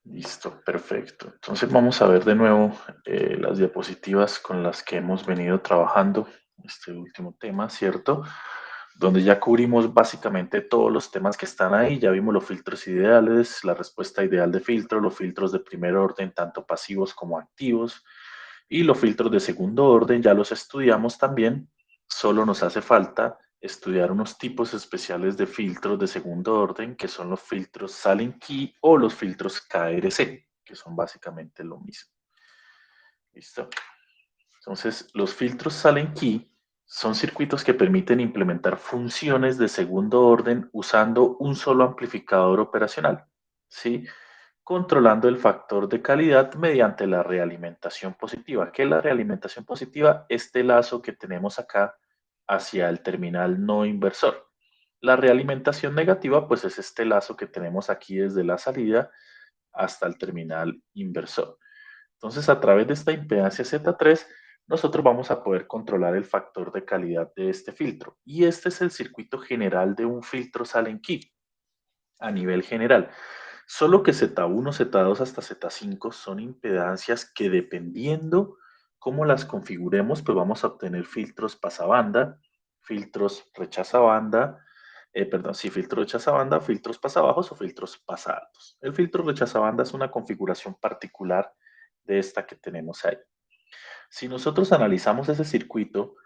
Listo, perfecto. Entonces vamos a ver de nuevo las diapositivas con las que hemos venido trabajando este último tema, ¿cierto? Donde ya cubrimos básicamente todos los temas que están ahí. Ya vimos los filtros ideales, la respuesta ideal de filtro, los filtros de primer orden, tanto pasivos como activos, y los filtros de segundo orden ya los estudiamos también. Solo nos hace falta estudiar unos tipos especiales de filtros de segundo orden, que son los filtros Sallen-Key o los filtros KRC, que son básicamente lo mismo. ¿Listo? Entonces, los filtros Sallen-Key son circuitos que permiten implementar funciones de segundo orden usando un solo amplificador operacional, ¿sí? Controlando el factor de calidad mediante la realimentación positiva. ¿Qué es la realimentación positiva? Este lazo que tenemos acá hacia el terminal no inversor. La realimentación negativa, pues es este lazo que tenemos aquí desde la salida hasta el terminal inversor. Entonces, a través de esta impedancia Z3, nosotros vamos a poder controlar el factor de calidad de este filtro. Y este es el circuito general de un filtro Sallen-Key a nivel general. Solo que Z1, Z2 hasta Z5 son impedancias que dependiendo cómo las configuremos, pues vamos a obtener filtros pasabanda, filtros rechazabanda, perdón, sí, filtro rechazabanda, filtros pasabajos o filtros pasaltos. El filtro rechazabanda es una configuración particular de esta que tenemos ahí. Si nosotros analizamos ese circuito,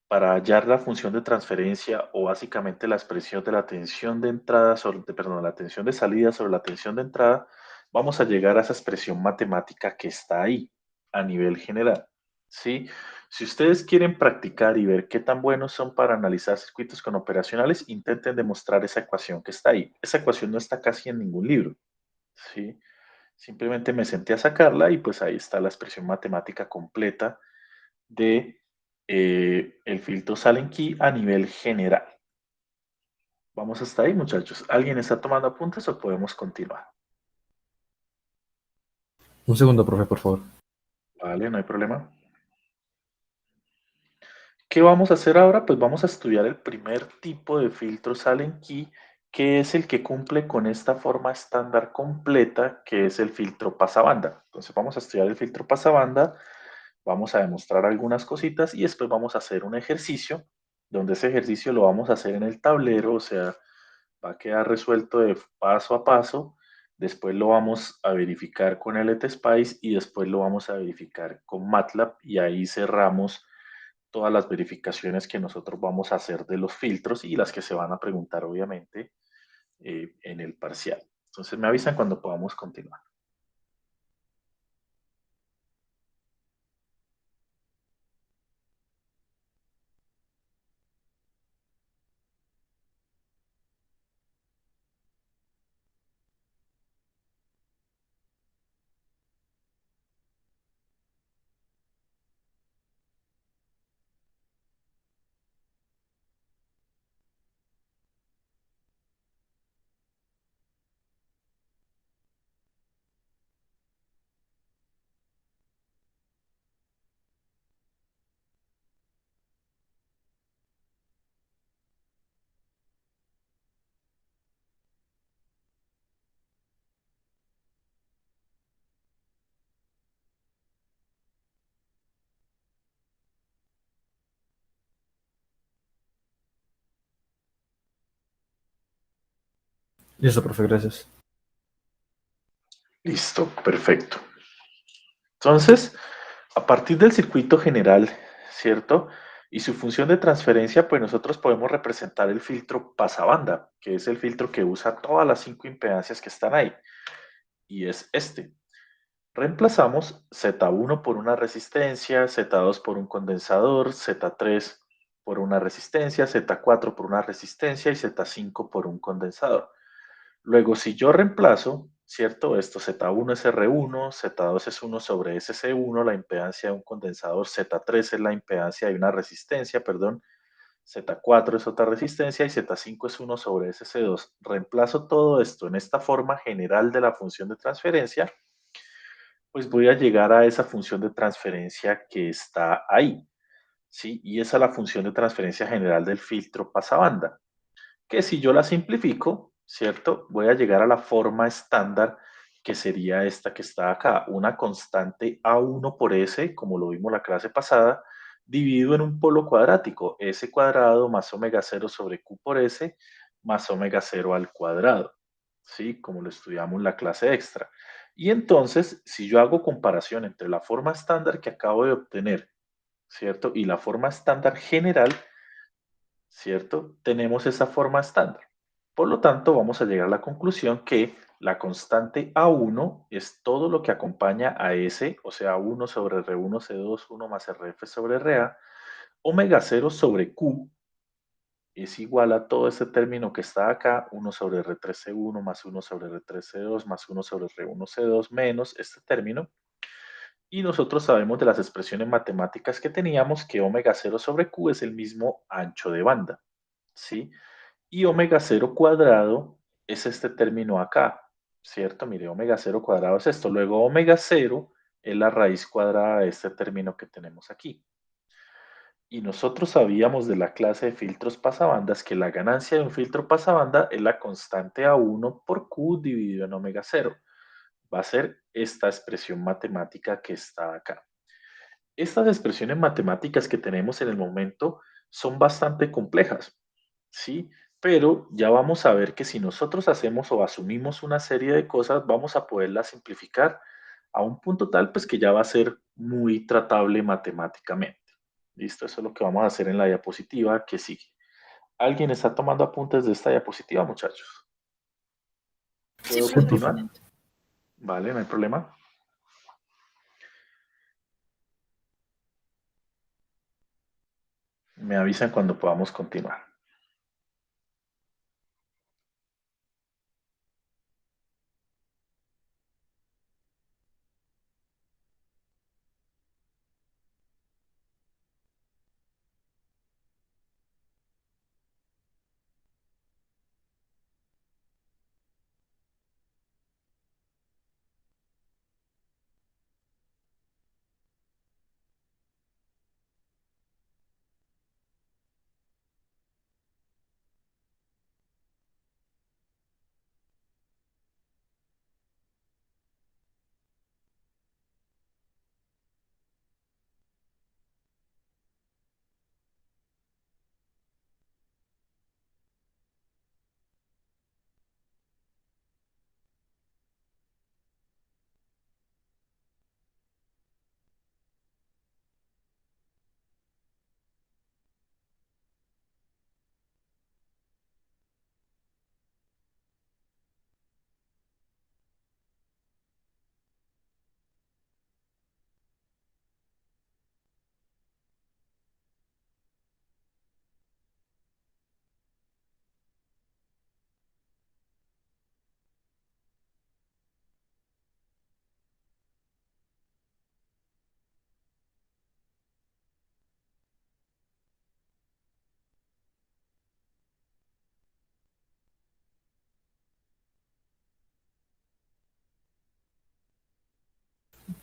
para hallar la función de transferencia o básicamente la expresión de la tensión de entrada sobre, perdón, la tensión de salida sobre la tensión de entrada, vamos a llegar a esa expresión matemática que está ahí a nivel general, ¿sí? Si ustedes quieren practicar y ver qué tan buenos son para analizar circuitos con operacionales, intenten demostrar esa ecuación que está ahí. Esa ecuación no está casi en ningún libro, ¿sí? Simplemente me senté a sacarla y pues ahí está la expresión matemática completa de el filtro Sallen-Key a nivel general. Vamos hasta ahí, muchachos. ¿Alguien está tomando apuntes o podemos continuar? Un segundo, profe, por favor. Vale, no hay problema. ¿Qué vamos a hacer ahora? Pues vamos a estudiar el primer tipo de filtro Sallen-Key, que es el que cumple con esta forma estándar completa, que es el filtro pasabanda. Entonces vamos a estudiar el filtro pasabanda, vamos a demostrar algunas cositas y después vamos a hacer un ejercicio, donde ese ejercicio lo vamos a hacer en el tablero, o sea, va a quedar resuelto de paso a paso. Después lo vamos a verificar con el ETSPICE y después lo vamos a verificar con MATLAB y ahí cerramos todas las verificaciones que nosotros vamos a hacer de los filtros y las que se van a preguntar obviamente en el parcial. Entonces me avisan cuando podamos continuar. Listo, profe, gracias. Listo, perfecto. Entonces, a partir del circuito general, ¿cierto? Y su función de transferencia, pues nosotros podemos representar el filtro pasabanda, que es el filtro que usa todas las 5 impedancias que están ahí. Y es este. Reemplazamos Z1 por una resistencia, Z2 por un condensador, Z3 por una resistencia, Z4 por una resistencia y Z5 por un condensador. Luego, si yo reemplazo, ¿cierto? Esto Z1 es R1, Z2 es 1 sobre SC1, la impedancia de un condensador, Z3 es la impedancia de una resistencia, perdón, Z4 es otra resistencia y Z5 es 1 sobre SC2. Reemplazo todo esto en esta forma general de la función de transferencia, pues voy a llegar a esa función de transferencia que está ahí, ¿sí? Y esa es la función de transferencia general del filtro pasabanda, que si yo la simplifico, ¿cierto? Voy a llegar a la forma estándar que sería esta que está acá, una constante A1 por S, como lo vimos la clase pasada, dividido en un polo cuadrático, S cuadrado más omega 0 sobre Q por S más omega 0 al cuadrado, ¿sí? Como lo estudiamos en la clase extra. Y entonces, si yo hago comparación entre la forma estándar que acabo de obtener, ¿cierto? Y la forma estándar general, ¿cierto? Tenemos esa forma estándar. Por lo tanto, vamos a llegar a la conclusión que la constante A1 es todo lo que acompaña a S, o sea, 1 sobre R1 C2, 1 más RF sobre RA, omega 0 sobre Q es igual a todo este término que está acá, 1 sobre R3C1 más 1 sobre R3C2 más 1 sobre R1C2 menos este término. Y nosotros sabemos de las expresiones matemáticas que teníamos que omega 0 sobre Q es el mismo ancho de banda, ¿sí? Y omega 0 cuadrado es este término acá, ¿cierto? Mire, omega 0 cuadrado es esto. Luego omega 0 es la raíz cuadrada de este término que tenemos aquí. Y nosotros sabíamos de la clase de filtros pasabandas que la ganancia de un filtro pasabanda es la constante A1 por Q dividido en omega 0. Va a ser esta expresión matemática que está acá. Estas expresiones matemáticas que tenemos en el momento son bastante complejas, ¿sí? Pero ya vamos a ver que si nosotros hacemos o asumimos una serie de cosas, vamos a poderlas simplificar a un punto tal, pues que ya va a ser muy tratable matemáticamente. ¿Listo? Eso es lo que vamos a hacer en la diapositiva que sigue. ¿Alguien está tomando apuntes de esta diapositiva, muchachos? Sí, ¿Puedo Sí, profe. profe. continuar? Vale, no hay problema. Me avisan cuando podamos continuar.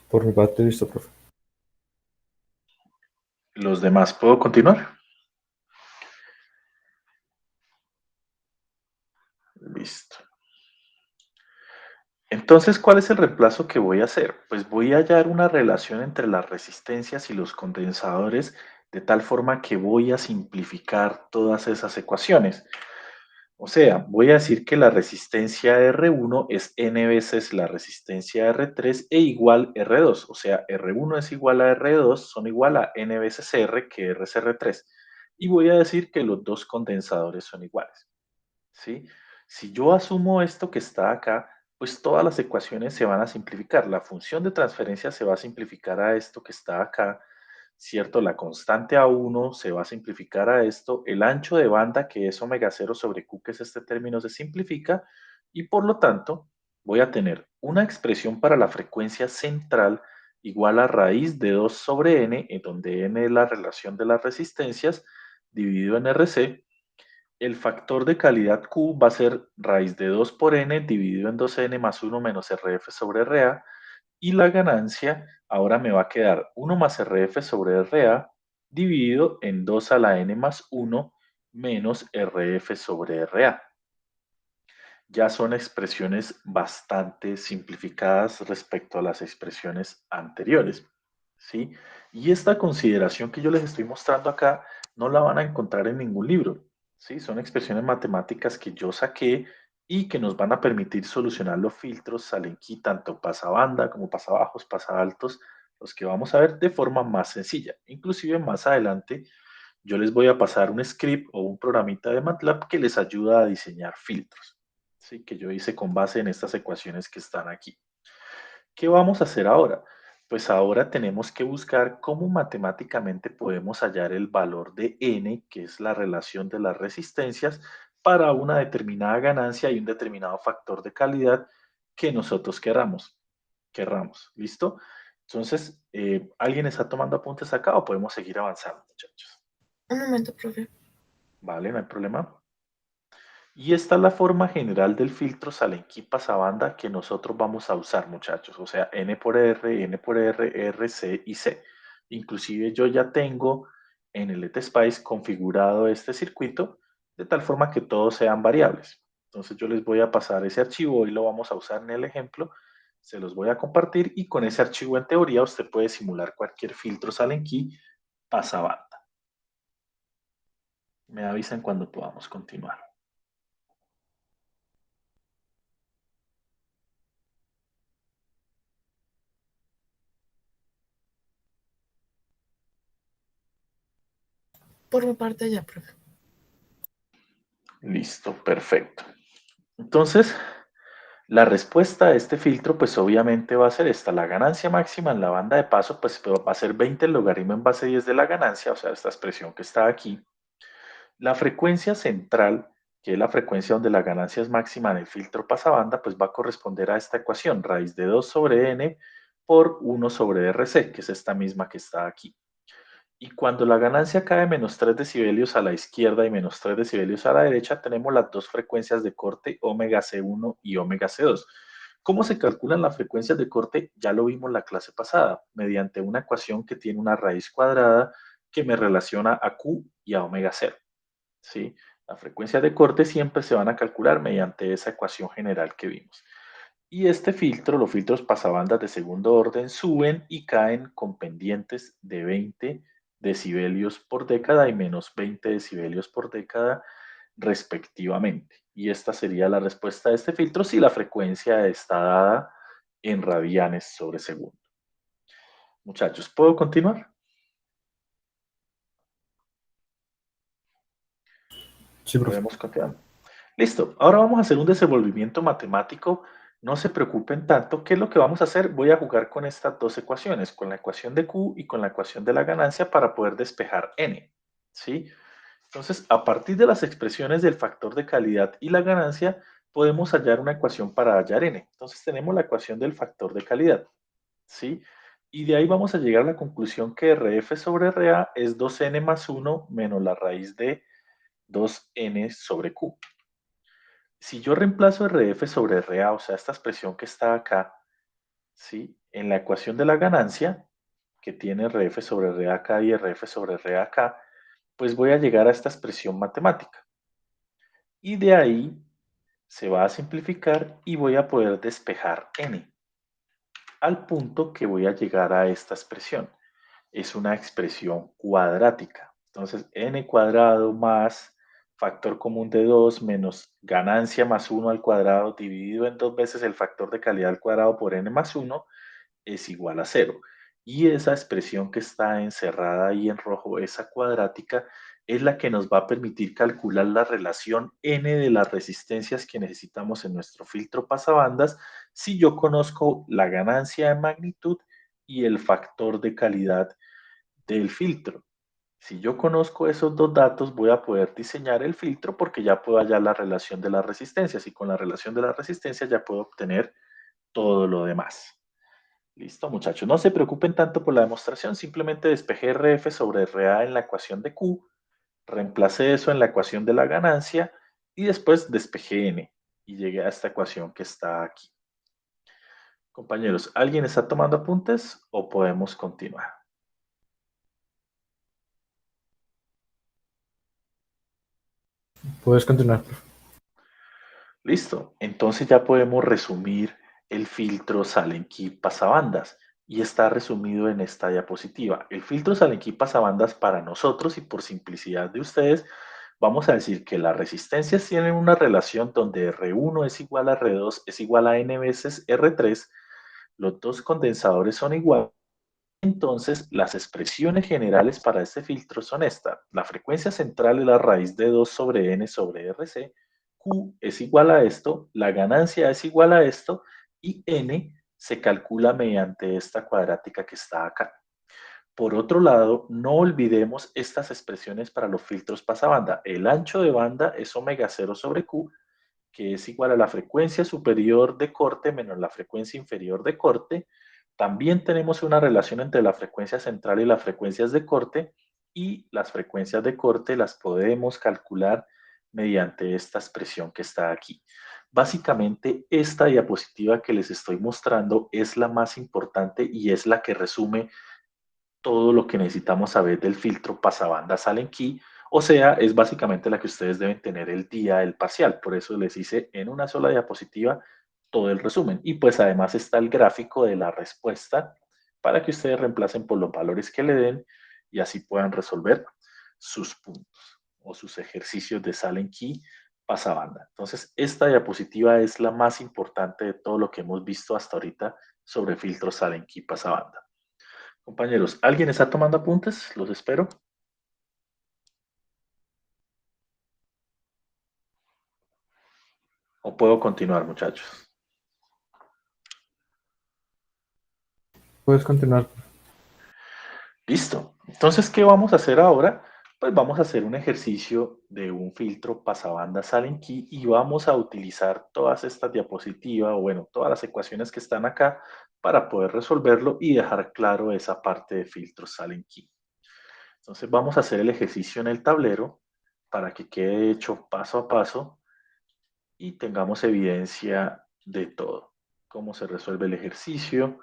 Por mi parte, listo, profe. ¿Los demás puedo continuar? Listo. Entonces, ¿cuál es el reemplazo que voy a hacer? Pues voy a hallar una relación entre las resistencias y los condensadores de tal forma que voy a simplificar todas esas ecuaciones. O sea, voy a decir que la resistencia R1 es N veces la resistencia R3 e igual R2. O sea, R1 es igual a R2, son igual a N veces R, que R es R3. Y voy a decir que los dos condensadores son iguales. ¿Sí? Si yo asumo esto que está acá, pues todas las ecuaciones se van a simplificar. La función de transferencia se va a simplificar a esto que está acá, ¿cierto? La constante A1 se va a simplificar a esto. El ancho de banda, que es omega 0 sobre Q, que es este término, se simplifica. Y por lo tanto, voy a tener una expresión para la frecuencia central igual a raíz de 2 sobre n, en donde n es la relación de las resistencias, dividido en RC. El factor de calidad Q va a ser raíz de 2 por n dividido en 2n más 1 menos RF sobre RA. Y la ganancia ahora me va a quedar 1 más RF sobre RA dividido en 2 a la n más 1 menos RF sobre RA. ya son expresiones bastante simplificadas respecto a las expresiones anteriores, ¿sí? Y esta consideración que yo les estoy mostrando acá no la van a encontrar en ningún libro, ¿sí? Son expresiones matemáticas que yo saqué y que nos van a permitir solucionar los filtros Salenki, tanto pasabanda como pasabajos, pasaltos, los que vamos a ver de forma más sencilla. Inclusive más adelante yo les voy a pasar un script o un programita de MATLAB que les ayuda a diseñar filtros, ¿sí? Que yo hice con base en estas ecuaciones que están aquí. ¿Qué vamos a hacer ahora? Pues ahora tenemos que buscar cómo matemáticamente podemos hallar el valor de n, que es la relación de las resistencias, para una determinada ganancia y un determinado factor de calidad que nosotros querramos. ¿Listo? Entonces, ¿alguien está tomando apuntes acá o podemos seguir avanzando, muchachos? Un momento, profe. Vale, no hay problema. Y esta es la forma general del filtro Salenki-Pasabanda que nosotros vamos a usar, muchachos. O sea, N por R, R, C y C. Inclusive yo ya tengo en el ETSPICE configurado este circuito de tal forma que todos sean variables. Entonces yo les voy a pasar ese archivo y lo vamos a usar en el ejemplo. Se los voy a compartir y con ese archivo en teoría usted puede simular cualquier filtro Salenki-Pasabanda. Me avisan cuando podamos continuar. Por mi parte ya, profe. Listo, perfecto. Entonces, la respuesta a este filtro, pues obviamente va a ser esta. La ganancia máxima en la banda de paso, pues va a ser 20 el logaritmo en base 10 de la ganancia, o sea, esta expresión que está aquí. La frecuencia central, que es la frecuencia donde la ganancia es máxima en el filtro pasabanda, pues va a corresponder a esta ecuación, raíz de 2 sobre n por 1 sobre rc, que es esta misma que está aquí. Y cuando la ganancia cae menos 3 decibelios a la izquierda y menos 3 decibelios a la derecha, tenemos las dos frecuencias de corte omega C1 y omega C2. ¿Cómo se calculan las frecuencias de corte? Ya lo vimos la clase pasada, mediante una ecuación que tiene una raíz cuadrada que me relaciona a Q y a omega 0. ¿Sí? Las frecuencias de corte siempre se van a calcular mediante esa ecuación general que vimos. Y este filtro, los filtros pasabandas de segundo orden, suben y caen con pendientes de 20 decibelios por década y menos 20 decibelios por década respectivamente. Y esta sería la respuesta de este filtro si la frecuencia está dada en radianes sobre segundo. Muchachos, ¿puedo continuar? Sí, profe. Podemos continuar. Listo, ahora vamos a hacer un desenvolvimiento matemático. No se preocupen tanto. ¿Qué es lo que vamos a hacer? Voy a jugar con estas dos ecuaciones, con la ecuación de Q y con la ecuación de la ganancia para poder despejar N. ¿Sí? Entonces, a partir de las expresiones del factor de calidad y la ganancia, podemos hallar una ecuación para hallar N. Entonces, tenemos la ecuación del factor de calidad. ¿Sí? Y de ahí vamos a llegar a la conclusión que RF sobre RA es 2N más 1 menos la raíz de 2N sobre Q. Si yo reemplazo RF sobre RA, o sea, esta expresión que está acá, ¿sí? En la ecuación de la ganancia, que tiene RF sobre RA acá y RF sobre RA acá, pues voy a llegar a esta expresión matemática. Y de ahí se va a simplificar y voy a poder despejar N. Al punto que voy a llegar a esta expresión. Es una expresión cuadrática. Entonces, N cuadrado más factor común de 2 menos ganancia más 1 al cuadrado dividido en 2 veces el factor de calidad al cuadrado por N más 1 es igual a 0. Y esa expresión que está encerrada ahí en rojo, esa cuadrática, es la que nos va a permitir calcular la relación N de las resistencias que necesitamos en nuestro filtro pasabandas si yo conozco la ganancia de magnitud y el factor de calidad del filtro. Si yo conozco esos dos datos, voy a poder diseñar el filtro porque ya puedo hallar la relación de las resistencias y con la relación de las resistencias ya puedo obtener todo lo demás. Listo, muchachos. No se preocupen tanto por la demostración, simplemente despejé RF sobre RA en la ecuación de Q, reemplacé eso en la ecuación de la ganancia y después despejé N y llegué a esta ecuación que está aquí. Compañeros, ¿alguien está tomando apuntes o podemos continuar? Puedes continuar, profe. Listo. Entonces ya podemos resumir el filtro Salenky pasabandas y está resumido en esta diapositiva. El filtro Salenky pasabandas para nosotros y por simplicidad de ustedes, vamos a decir que las resistencias tienen una relación donde R1 es igual a R2 es igual a N veces R3. Los dos condensadores son iguales. Entonces, las expresiones generales para este filtro son estas. La frecuencia central es la raíz de 2 sobre n sobre RC. Q es igual a esto, la ganancia es igual a esto y n se calcula mediante esta cuadrática que está acá. Por otro lado, no olvidemos estas expresiones para los filtros pasabanda. El ancho de banda es omega 0 sobre Q, que es igual a la frecuencia superior de corte menos la frecuencia inferior de corte. También tenemos una relación entre la frecuencia central y las frecuencias de corte, y las frecuencias de corte las podemos calcular mediante esta expresión que está aquí. Básicamente, esta diapositiva que les estoy mostrando es la más importante y es la que resume todo lo que necesitamos saber del filtro pasabanda Allen Key. O sea, es básicamente la que ustedes deben tener el día del parcial. Por eso les hice en una sola diapositiva todo el resumen. Y pues además está el gráfico de la respuesta para que ustedes reemplacen por los valores que le den y así puedan resolver sus puntos o sus ejercicios de Allen Key pasabanda. Entonces, esta diapositiva es la más importante de todo lo que hemos visto hasta ahorita sobre filtros Allen Key pasabanda. Compañeros, ¿alguien está tomando apuntes? Los espero. ¿O puedo continuar, muchachos? Puedes continuar. Listo. Entonces, ¿qué vamos a hacer ahora? Pues vamos a hacer un ejercicio de un filtro pasabanda Allen Key y vamos a utilizar todas estas diapositivas, o bueno, todas las ecuaciones que están acá para poder resolverlo y dejar claro esa parte de filtros Allen Key. Entonces, vamos a hacer el ejercicio en el tablero para que quede hecho paso a paso y tengamos evidencia de todo. Cómo se resuelve el ejercicio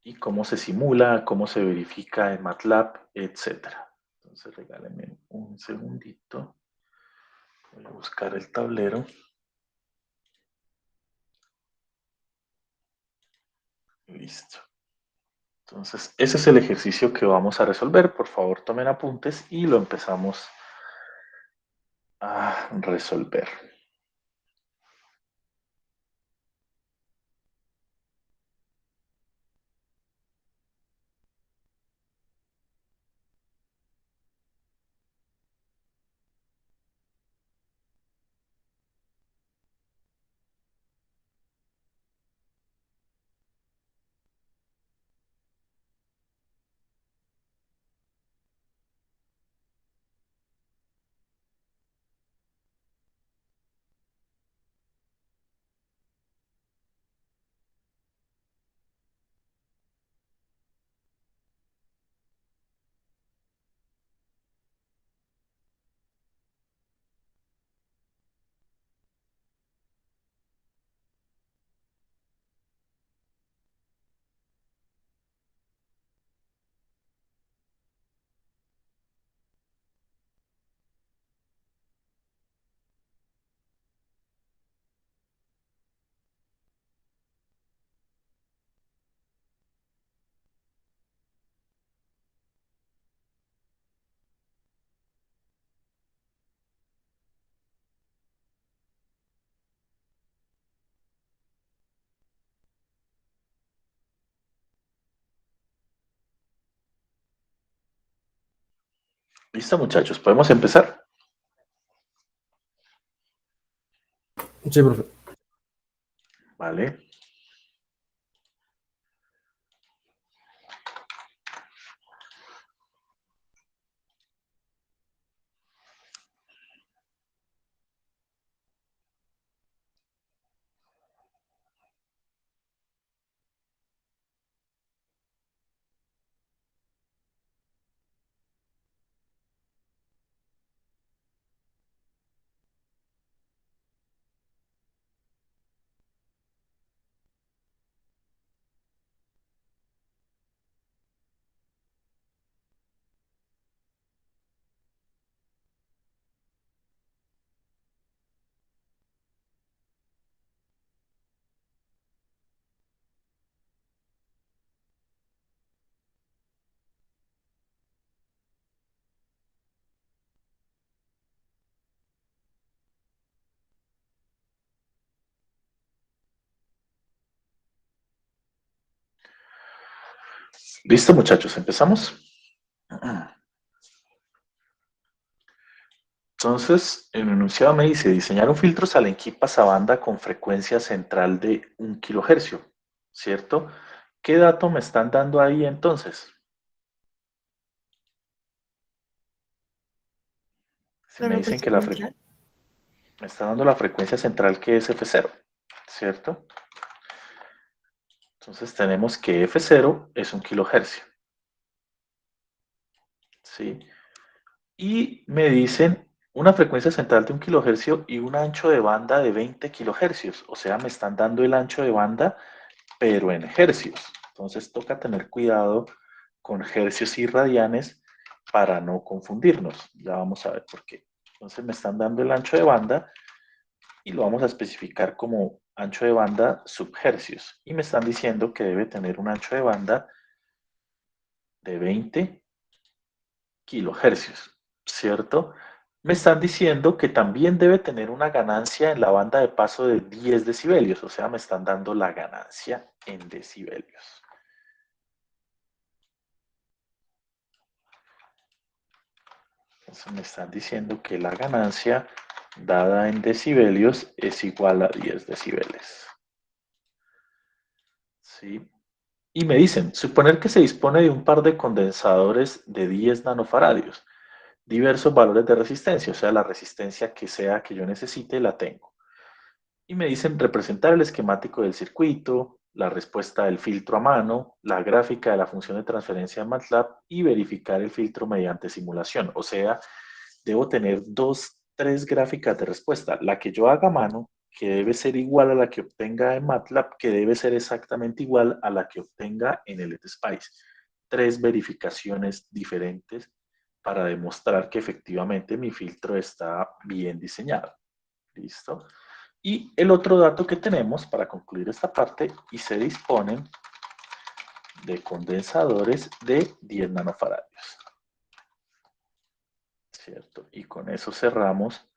y cómo se simula, cómo se verifica en MATLAB, etcétera. Entonces regálenme un segundito. Voy a buscar el tablero. Listo. Entonces, ese es el ejercicio que vamos a resolver. Por favor, tomen apuntes y lo empezamos a resolver. Listo, muchachos, podemos empezar. Sí, profe. Vale. ¿Listo, muchachos? ¿Empezamos? Entonces, el enunciado me dice, diseñar un filtro Salenky pasabanda con frecuencia central de 1 kHz, ¿cierto? ¿Qué dato me están dando ahí entonces? Si La me dicen que frecuencia central. me está dando la frecuencia central que es F0, ¿cierto? Entonces tenemos que F0 es 1 kHz, ¿sí? Y me dicen una frecuencia central de 1 kHz y un ancho de banda de 20 kHz. O sea, me están dando el ancho de banda, pero en hercios. Entonces toca tener cuidado con hercios y radianes para no confundirnos. Ya vamos a ver por qué. Entonces me están dando el ancho de banda y lo vamos a especificar como ancho de banda subhercios. Y me están diciendo que debe tener un ancho de banda de 20 kilohercios, ¿cierto? Me están diciendo que también debe tener una ganancia en la banda de paso de 10 decibelios, o sea, me están dando la ganancia en decibelios. Entonces me están diciendo que la ganancia dada en decibelios es igual a 10 decibeles. ¿Sí? Y me dicen, suponer que se dispone de un par de condensadores de 10 nanofaradios, diversos valores de resistencia, o sea, la resistencia que sea que yo necesite la tengo. Y me dicen representar el esquemático del circuito, la respuesta del filtro a mano, la gráfica de la función de transferencia en MATLAB y verificar el filtro mediante simulación. O sea, debo tener tres gráficas de respuesta. La que yo haga a mano, que debe ser igual a la que obtenga en MATLAB, que debe ser exactamente igual a la que obtenga en el ETSPICE. Tres verificaciones diferentes para demostrar que efectivamente mi filtro está bien diseñado. ¿Listo? Y el otro dato que tenemos para concluir esta parte, y se disponen de condensadores de 10 nanofaradios. ¿Cierto? Y con eso cerramos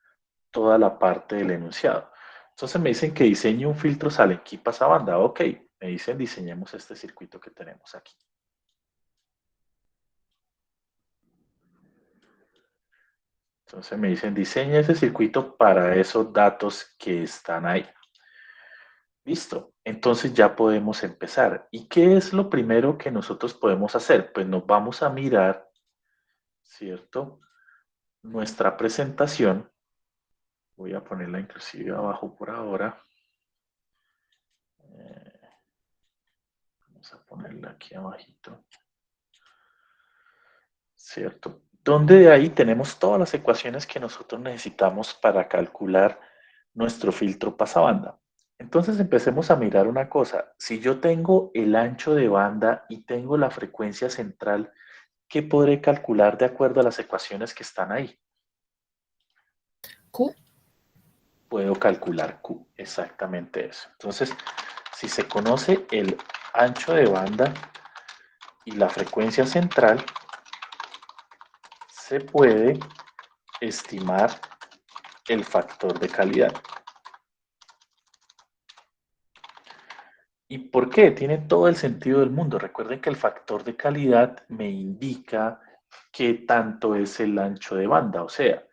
toda la parte del enunciado. Entonces me dicen que diseñe un filtro Salenky pasabanda. Ok, me dicen diseñemos este circuito que tenemos aquí. Entonces me dicen diseña ese circuito para esos datos que están ahí. Listo, entonces ya podemos empezar. ¿Y qué es lo primero que nosotros podemos hacer? Pues nos vamos a mirar, ¿cierto? Nuestra presentación. Voy a ponerla inclusive abajo por ahora. Vamos a ponerla aquí abajito. ¿Cierto? Donde de ahí tenemos todas las ecuaciones que nosotros necesitamos para calcular nuestro filtro pasabanda. Entonces empecemos a mirar una cosa. Si yo tengo el ancho de banda y tengo la frecuencia central, ¿qué podré calcular de acuerdo a las ecuaciones que están ahí? Q. Puedo calcular Q, exactamente eso. Entonces, si se conoce el ancho de banda y la frecuencia central, se puede estimar el factor de calidad. ¿Y por qué? Tiene todo el sentido del mundo. Recuerden que el factor de calidad me indica qué tanto es el ancho de banda. O sea,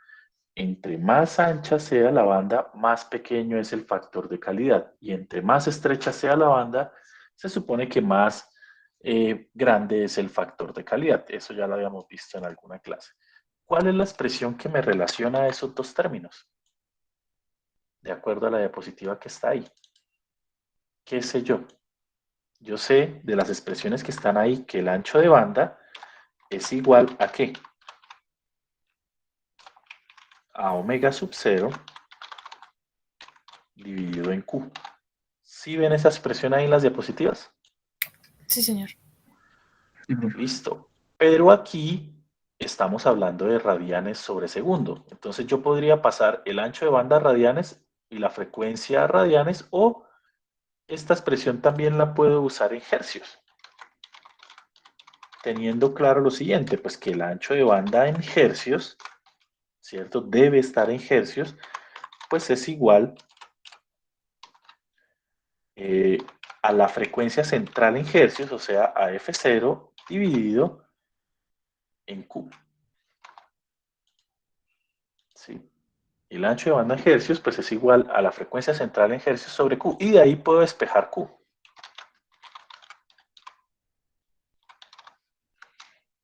entre más ancha sea la banda, más pequeño es el factor de calidad. Y entre más estrecha sea la banda, se supone que más grande es el factor de calidad. Eso ya lo habíamos visto en alguna clase. ¿Cuál es la expresión que me relaciona esos dos términos? De acuerdo a la diapositiva que está ahí. ¿Qué sé yo? Yo sé de las expresiones que están ahí que el ancho de banda es igual a ¿qué? A omega sub 0 dividido en Q. ¿Sí ven esa expresión ahí en las diapositivas? Sí, señor. Listo. Pero aquí estamos hablando de radianes sobre segundo. Entonces yo podría pasar el ancho de banda a radianes y la frecuencia a radianes, o esta expresión también la puedo usar en hercios. Teniendo claro lo siguiente, pues que el ancho de banda en hercios, ¿cierto? Debe estar en hercios, pues es igual a la frecuencia central en hercios, o sea, a F0 dividido en Q. ¿Sí? Y el ancho de banda en hercios pues es igual a la frecuencia central en hercios sobre Q. Y de ahí puedo despejar Q.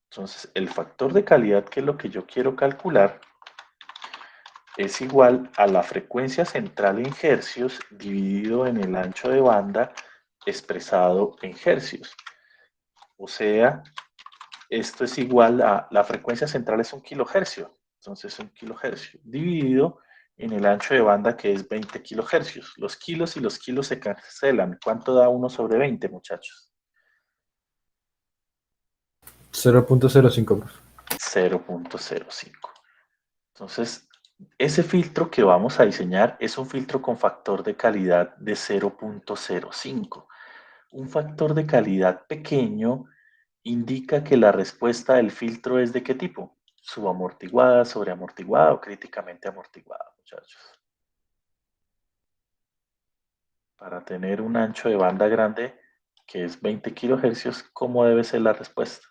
Entonces, el factor de calidad, que es lo que yo quiero calcular, es igual a la frecuencia central en hercios dividido en el ancho de banda expresado en hercios. O sea, esto es igual a, la frecuencia central es 1 kilohercio, entonces 1 kilohercio dividido en el ancho de banda, que es 20 kilohercios. Los kilos y los kilos se cancelan. ¿Cuánto da 1 sobre 20, muchachos? 0.05, profe. 0.05. Entonces, ese filtro que vamos a diseñar es un filtro con factor de calidad de 0.05. Un factor de calidad pequeño indica que la respuesta del filtro es ¿de qué tipo? Subamortiguada, sobreamortiguada o críticamente amortiguada, muchachos. Para tener un ancho de banda grande, que es 20 kilohercios, ¿cómo debe ser la respuesta?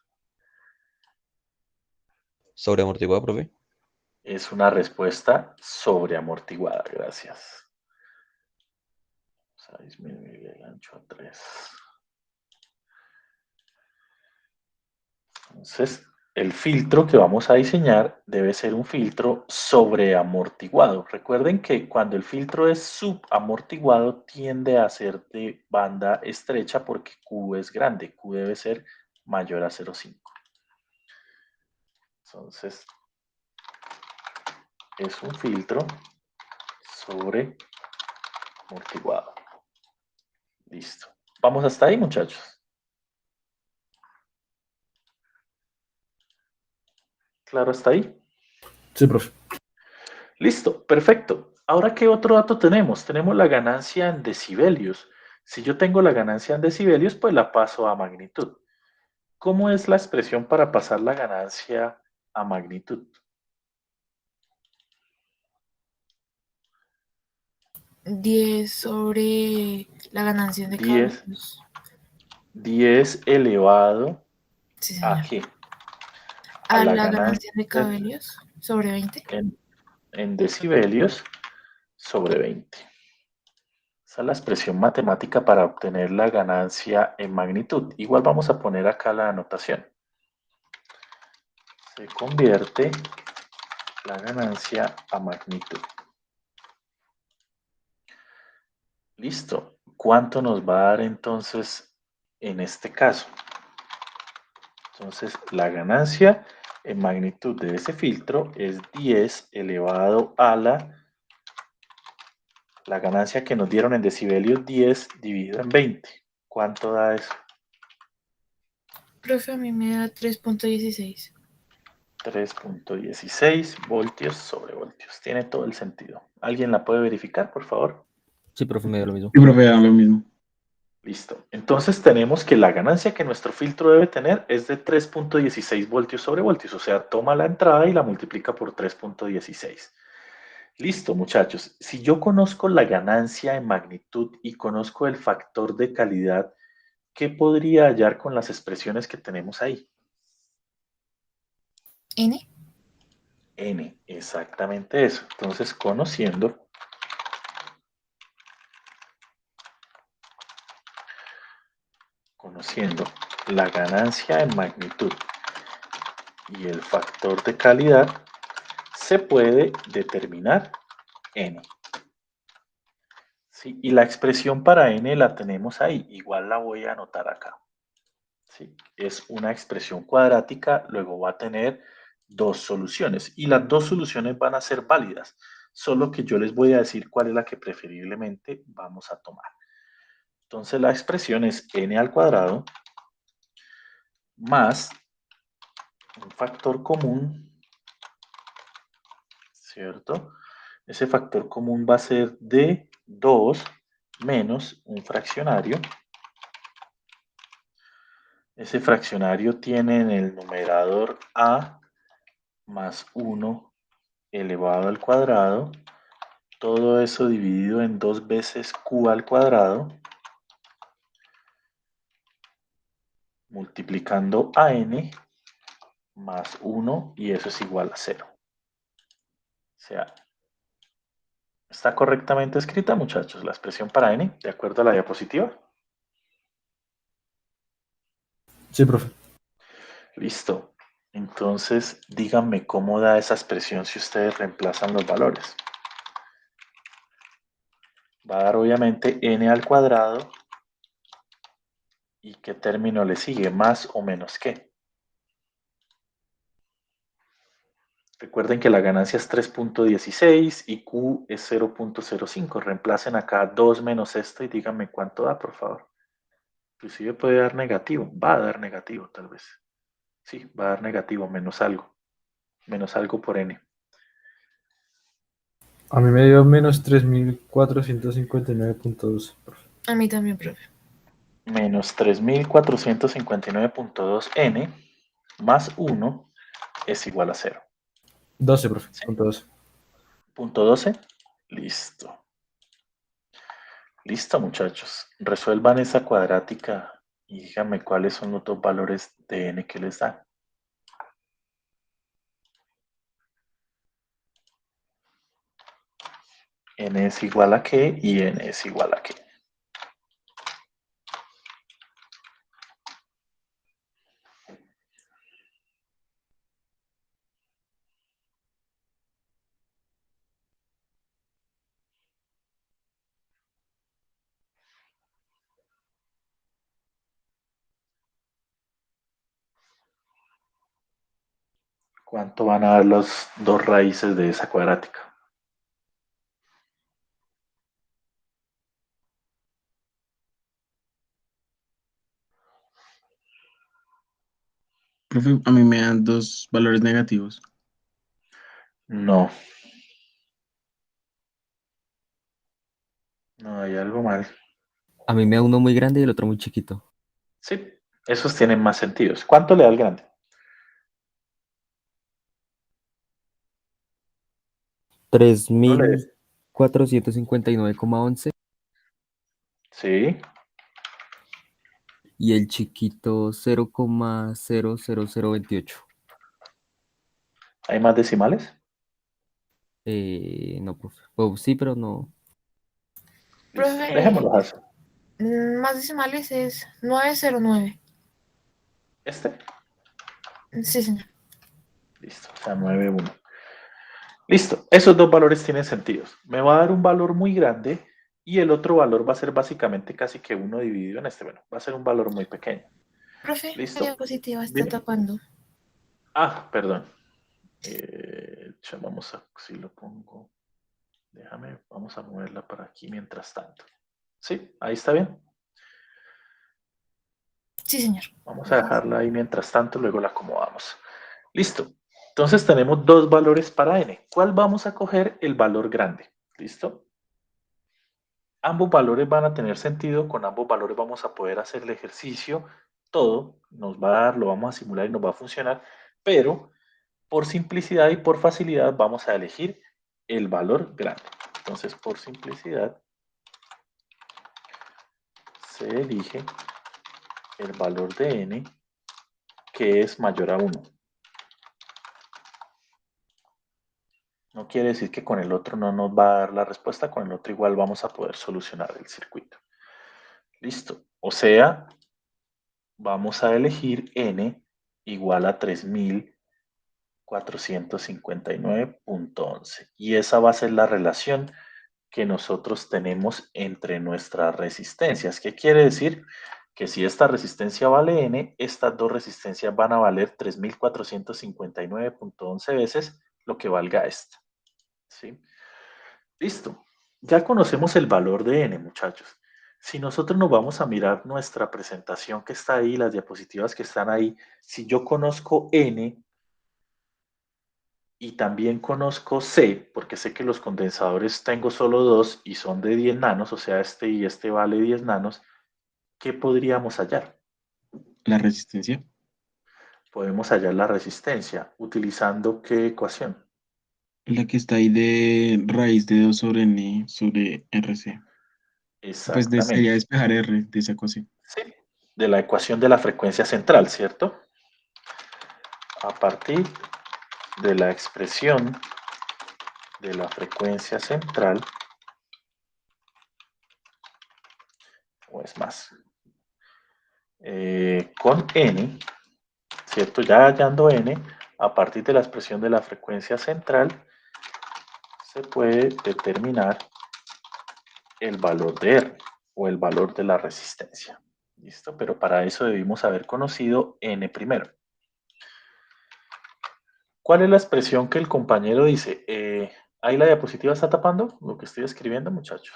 Sobreamortiguada, profe. Es una respuesta sobreamortiguada, gracias. Vamos a disminuir el ancho a 3. Entonces, el filtro que vamos a diseñar debe ser un filtro sobreamortiguado. Recuerden que cuando el filtro es subamortiguado tiende a ser de banda estrecha porque Q es grande. Q debe ser mayor a 0,5. Entonces, es un filtro sobreamortiguado. Listo. ¿Vamos hasta ahí, muchachos? ¿Claro hasta ahí? Sí, profe. Listo, perfecto. Ahora, ¿qué otro dato tenemos? Tenemos la ganancia en decibelios. Si yo tengo la ganancia en decibelios, pues la paso a magnitud. ¿Cómo es la expresión para pasar la ganancia a magnitud? 10 sobre la ganancia de 10, cabellos. 10 elevado Sí, a señor. ¿qué? A A la la ganancia ganancia de cabellos sobre 20. en decibelios sobre 20. Esa es la expresión matemática para obtener la ganancia en magnitud. Igual vamos a poner acá la anotación. Se convierte la ganancia a magnitud. Listo. ¿Cuánto nos va a dar entonces en este caso? Entonces, la ganancia en magnitud de ese filtro es 10 elevado a la ganancia que nos dieron en decibelios, 10 dividido en 20. ¿Cuánto da eso? Profe, a mí me da 3.16. 3.16 voltios sobre voltios. Tiene todo el sentido. ¿Alguien la puede verificar, por favor? Sí, profe, me dio lo mismo. Sí, profe, da lo mismo. Listo. Entonces tenemos que la ganancia que nuestro filtro debe tener es de 3.16 voltios sobre voltios. O sea, toma la entrada y la multiplica por 3.16. Listo, muchachos. Si yo conozco la ganancia en magnitud y conozco el factor de calidad, ¿qué podría hallar con las expresiones que tenemos ahí? N. N, exactamente eso. Entonces, conociendo la ganancia en magnitud y el factor de calidad, se puede determinar N. ¿Sí? Y la expresión para N la tenemos ahí, igual la voy a anotar acá. ¿Sí? Es una expresión cuadrática, luego va a tener dos soluciones y las dos soluciones van a ser válidas, solo que yo les voy a decir cuál es la que preferiblemente vamos a tomar. Entonces la expresión es N al cuadrado más un factor común, ¿cierto? Ese factor común va a ser de 2 menos un fraccionario. Ese fraccionario tiene en el numerador a más 1 elevado al cuadrado. Todo eso dividido en 2 veces q al cuadrado multiplicando a n más 1 y eso es igual a 0. O sea, ¿está correctamente escrita, muchachos, la expresión para n, de acuerdo a la diapositiva? Sí, profe. Listo. Entonces, díganme cómo da esa expresión si ustedes reemplazan los valores. Va a dar obviamente n al cuadrado. ¿Y qué término le sigue? ¿Más o menos qué? Recuerden que la ganancia es 3.16 y Q es 0.05. Reemplacen acá 2 menos esto y díganme cuánto da, por favor. Inclusive puede dar negativo. Va a dar negativo, tal vez. Sí, va a dar negativo, menos algo. Menos algo por n. A mí me dio menos 3459.12, profe. A mí también, profe. Menos 3459.2 n más 1 es igual a 0. 12, profe. ¿Sí? Punto 12. Punto 12. Listo. Listo, muchachos. Resuelvan esa cuadrática y díganme cuáles son los dos valores de n que les dan. N es igual a qué y n es igual a qué. ¿Cuánto van a dar las dos raíces de esa cuadrática? Profe, a mí me dan dos valores negativos. No. No, hay algo mal. A mí me da uno muy grande y el otro muy chiquito. Sí, esos tienen más sentidos. ¿Cuánto le da el grande? Tres No le... mil cuatrocientos cincuenta y 11 Sí, y el chiquito 0,00028. ¿hay más decimales? No, profe. Pues sí, pero no. Listo, Profe, dejémoslo así. más decimales es 909. Este, Sí, señor. listo, o sea, 9,1. Listo, esos dos valores tienen sentidos. Me va a dar un valor muy grande y el otro valor va a ser básicamente casi que 1 dividido en este. Bueno, va a ser un valor muy pequeño. Profe, la Listo. diapositiva está Dime. tapando. Ah, perdón. Ya vamos a, si lo pongo, déjame, vamos a moverla para aquí mientras tanto. ¿Sí? Ahí está bien. Sí, señor. Vamos a dejarla ahí mientras tanto, luego la acomodamos. Listo. Entonces tenemos dos valores para n. ¿Cuál vamos a coger? El valor grande. ¿Listo? Ambos valores van a tener sentido, con ambos valores vamos a poder hacer el ejercicio, todo nos va a dar, lo vamos a simular y nos va a funcionar, pero por simplicidad y por facilidad vamos a elegir el valor grande. Entonces, por simplicidad, se elige el valor de n que es mayor a 1. No quiere decir que con el otro no nos va a dar la respuesta, con el otro igual vamos a poder solucionar el circuito. Listo. O sea, vamos a elegir n igual a 3459.11. Y esa va a ser la relación que nosotros tenemos entre nuestras resistencias. ¿Qué quiere decir? Que si esta resistencia vale n, estas dos resistencias van a valer 3459.11 veces lo que valga esta. ¿Sí? Listo. Ya conocemos el valor de n, muchachos. Si nosotros nos vamos a mirar nuestra presentación que está ahí, las diapositivas que están ahí, si yo conozco n y también conozco C, porque sé que los condensadores tengo solo dos y son de 10 nanos, o sea, este y este vale 10 nanos, ¿qué podríamos hallar? La resistencia. Podemos hallar la resistencia utilizando ¿qué ecuación? La que está ahí de raíz de 2 sobre n sobre RC. Pues sería Exactamente. despejar R de esa ecuación. Sí, de la ecuación de la frecuencia central, ¿cierto? A partir de la expresión de la frecuencia central, o es más, con n, ¿cierto? Ya hallando n, a partir de la expresión de la frecuencia central, se puede determinar el valor de R o el valor de la resistencia. ¿Listo? Pero para eso debimos haber conocido n primero. ¿Cuál es la expresión que el compañero dice? ¿Ahí la diapositiva está tapando lo que estoy escribiendo, muchachos?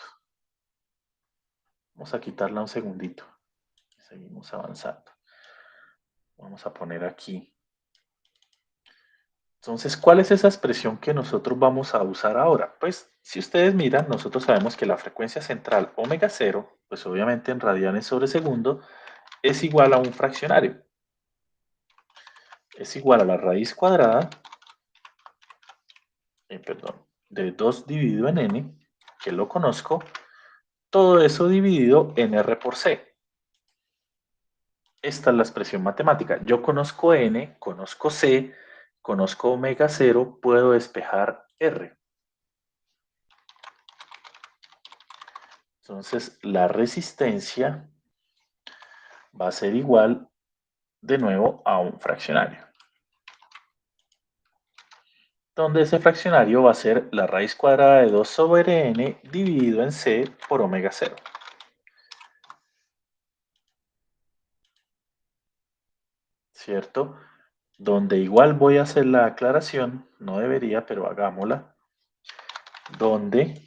Vamos a quitarla un segundito. Seguimos avanzando. Vamos a poner aquí. Entonces, ¿cuál es esa expresión que nosotros vamos a usar ahora? Pues, si ustedes miran, nosotros sabemos que la frecuencia central omega 0, pues obviamente en radianes sobre segundo, es igual a un fraccionario. Es igual a la raíz cuadrada, de 2 dividido en n, que lo conozco, todo eso dividido en r por c. Esta es la expresión matemática. Yo conozco n, conozco c, conozco omega 0, puedo despejar r. Entonces, la resistencia va a ser igual, de nuevo, a un fraccionario. Donde ese fraccionario va a ser la raíz cuadrada de 2 sobre n dividido en c por omega 0. ¿Cierto? Donde igual voy a hacer la aclaración, no debería, pero hagámosla, donde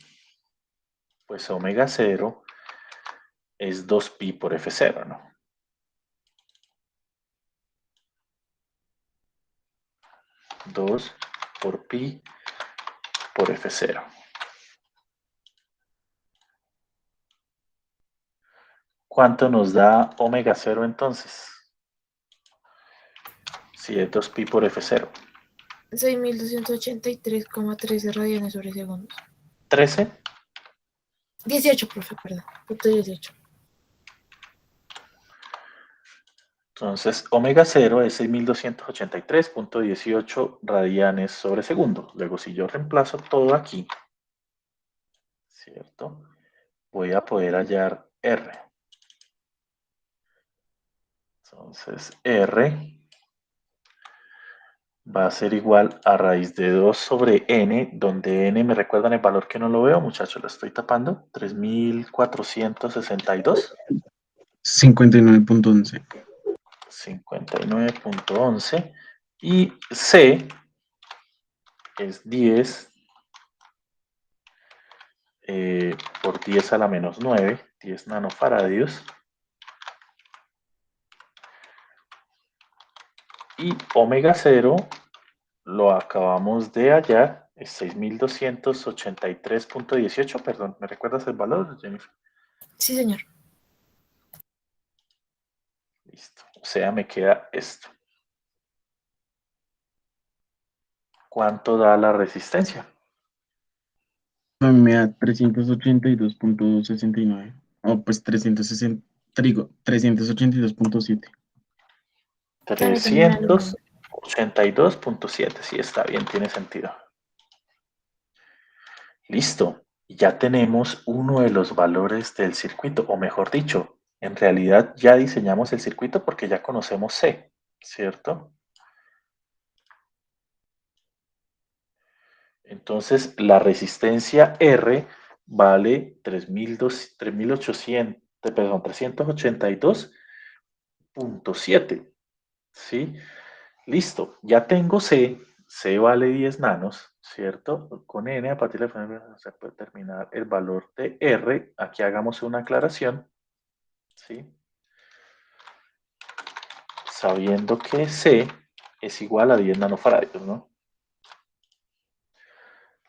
pues omega 0 es 2pi por f0, ¿no? Dos por pi por f0. ¿Cuánto nos da omega 0 entonces? Si es 2pi por f0. 6.283,13 radianes sobre segundos. 13. 18, profe, perdón. Punto 18. Entonces, omega 0 es 6.283,18 radianes sobre segundo. Luego, si yo reemplazo todo aquí, ¿cierto? Voy a poder hallar R. Entonces, R va a ser igual a raíz de 2 sobre n, donde n, ¿me recuerdan el valor que no lo veo, muchachos? Lo estoy tapando. 3.462. 59.11. 59.11. Y C es 10 por 10 a la menos 9, 10 nanofaradios. Y omega 0 lo acabamos de hallar, es 6.283,18. Perdón, ¿me recuerdas el valor, Jennifer? Sí, señor. Listo. O sea, me queda esto. ¿Cuánto da la resistencia? A mí me da 382.69. O pues 360, trigo, 382.7. También termina lo mismo. 382.7. Sí, está bien, tiene sentido. Listo. Ya tenemos uno de los valores del circuito, o mejor dicho, en realidad ya diseñamos el circuito porque ya conocemos C, ¿cierto? Entonces, la resistencia R vale 382.7, ¿sí? Listo, ya tengo C, C vale 10 nanos, ¿cierto? Con N a partir de la se puede determinar el valor de R. Aquí hagamos una aclaración, ¿sí? Sabiendo que C es igual a 10 nanofaradios, ¿no?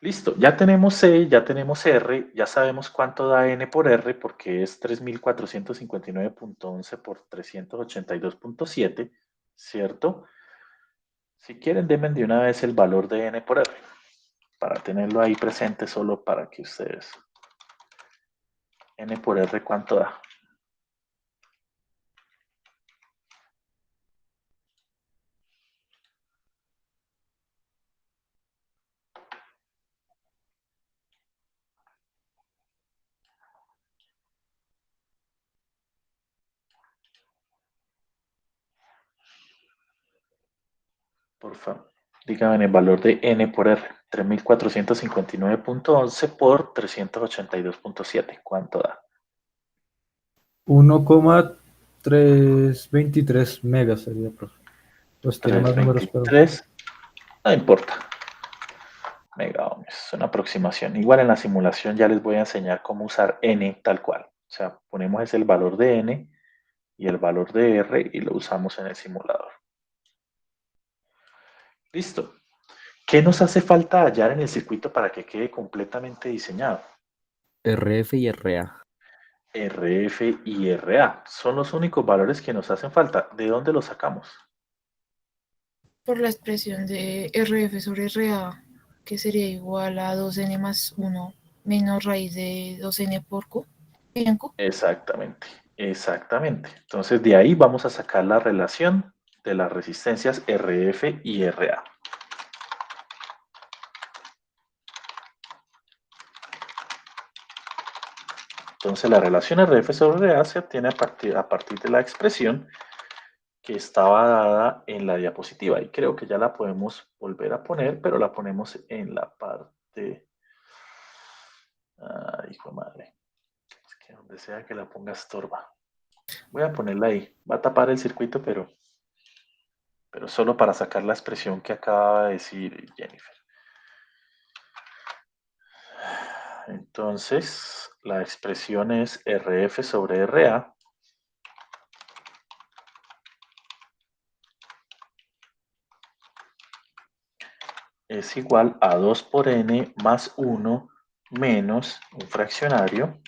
Listo, ya tenemos C, ya tenemos R, ya sabemos cuánto da N por R, porque es 3.459.11 por 382.7, ¿cierto? Si quieren, denme de una vez el valor de N por R, para tenerlo ahí presente solo para que ustedes... N por R, ¿cuánto da? Porfa, dígame el valor de n por r. 3459.11 por 382.7. ¿Cuánto da? 1,323 megas sería, profe. Pues tiene más números, pero 323. No importa. Megaohms. Es una aproximación. Igual en la simulación ya les voy a enseñar cómo usar n tal cual. O sea, ponemos ese el valor de n y el valor de r y lo usamos en el simulador. Listo. ¿Qué nos hace falta hallar en el circuito para que quede completamente diseñado? RF y RA. RF y RA son los únicos valores que nos hacen falta. ¿De dónde los sacamos? Por la expresión de RF sobre RA, que sería igual a 2n más 1 menos raíz de 2n por q. En q. Exactamente, exactamente. Entonces de ahí vamos a sacar la relación de las resistencias RF y RA. Entonces la relación RF sobre RA se obtiene a partir de la expresión que estaba dada en la diapositiva. Y creo que ya la podemos volver a poner, pero la ponemos en la parte... Ay, hijo de madre. Es que donde sea que la ponga estorba. Voy a ponerla ahí. Va a tapar el circuito, pero solo para sacar la expresión que acaba de decir Jennifer. Entonces, la expresión es RF sobre RA. Es igual a 2 por n más 1 menos un fraccionario,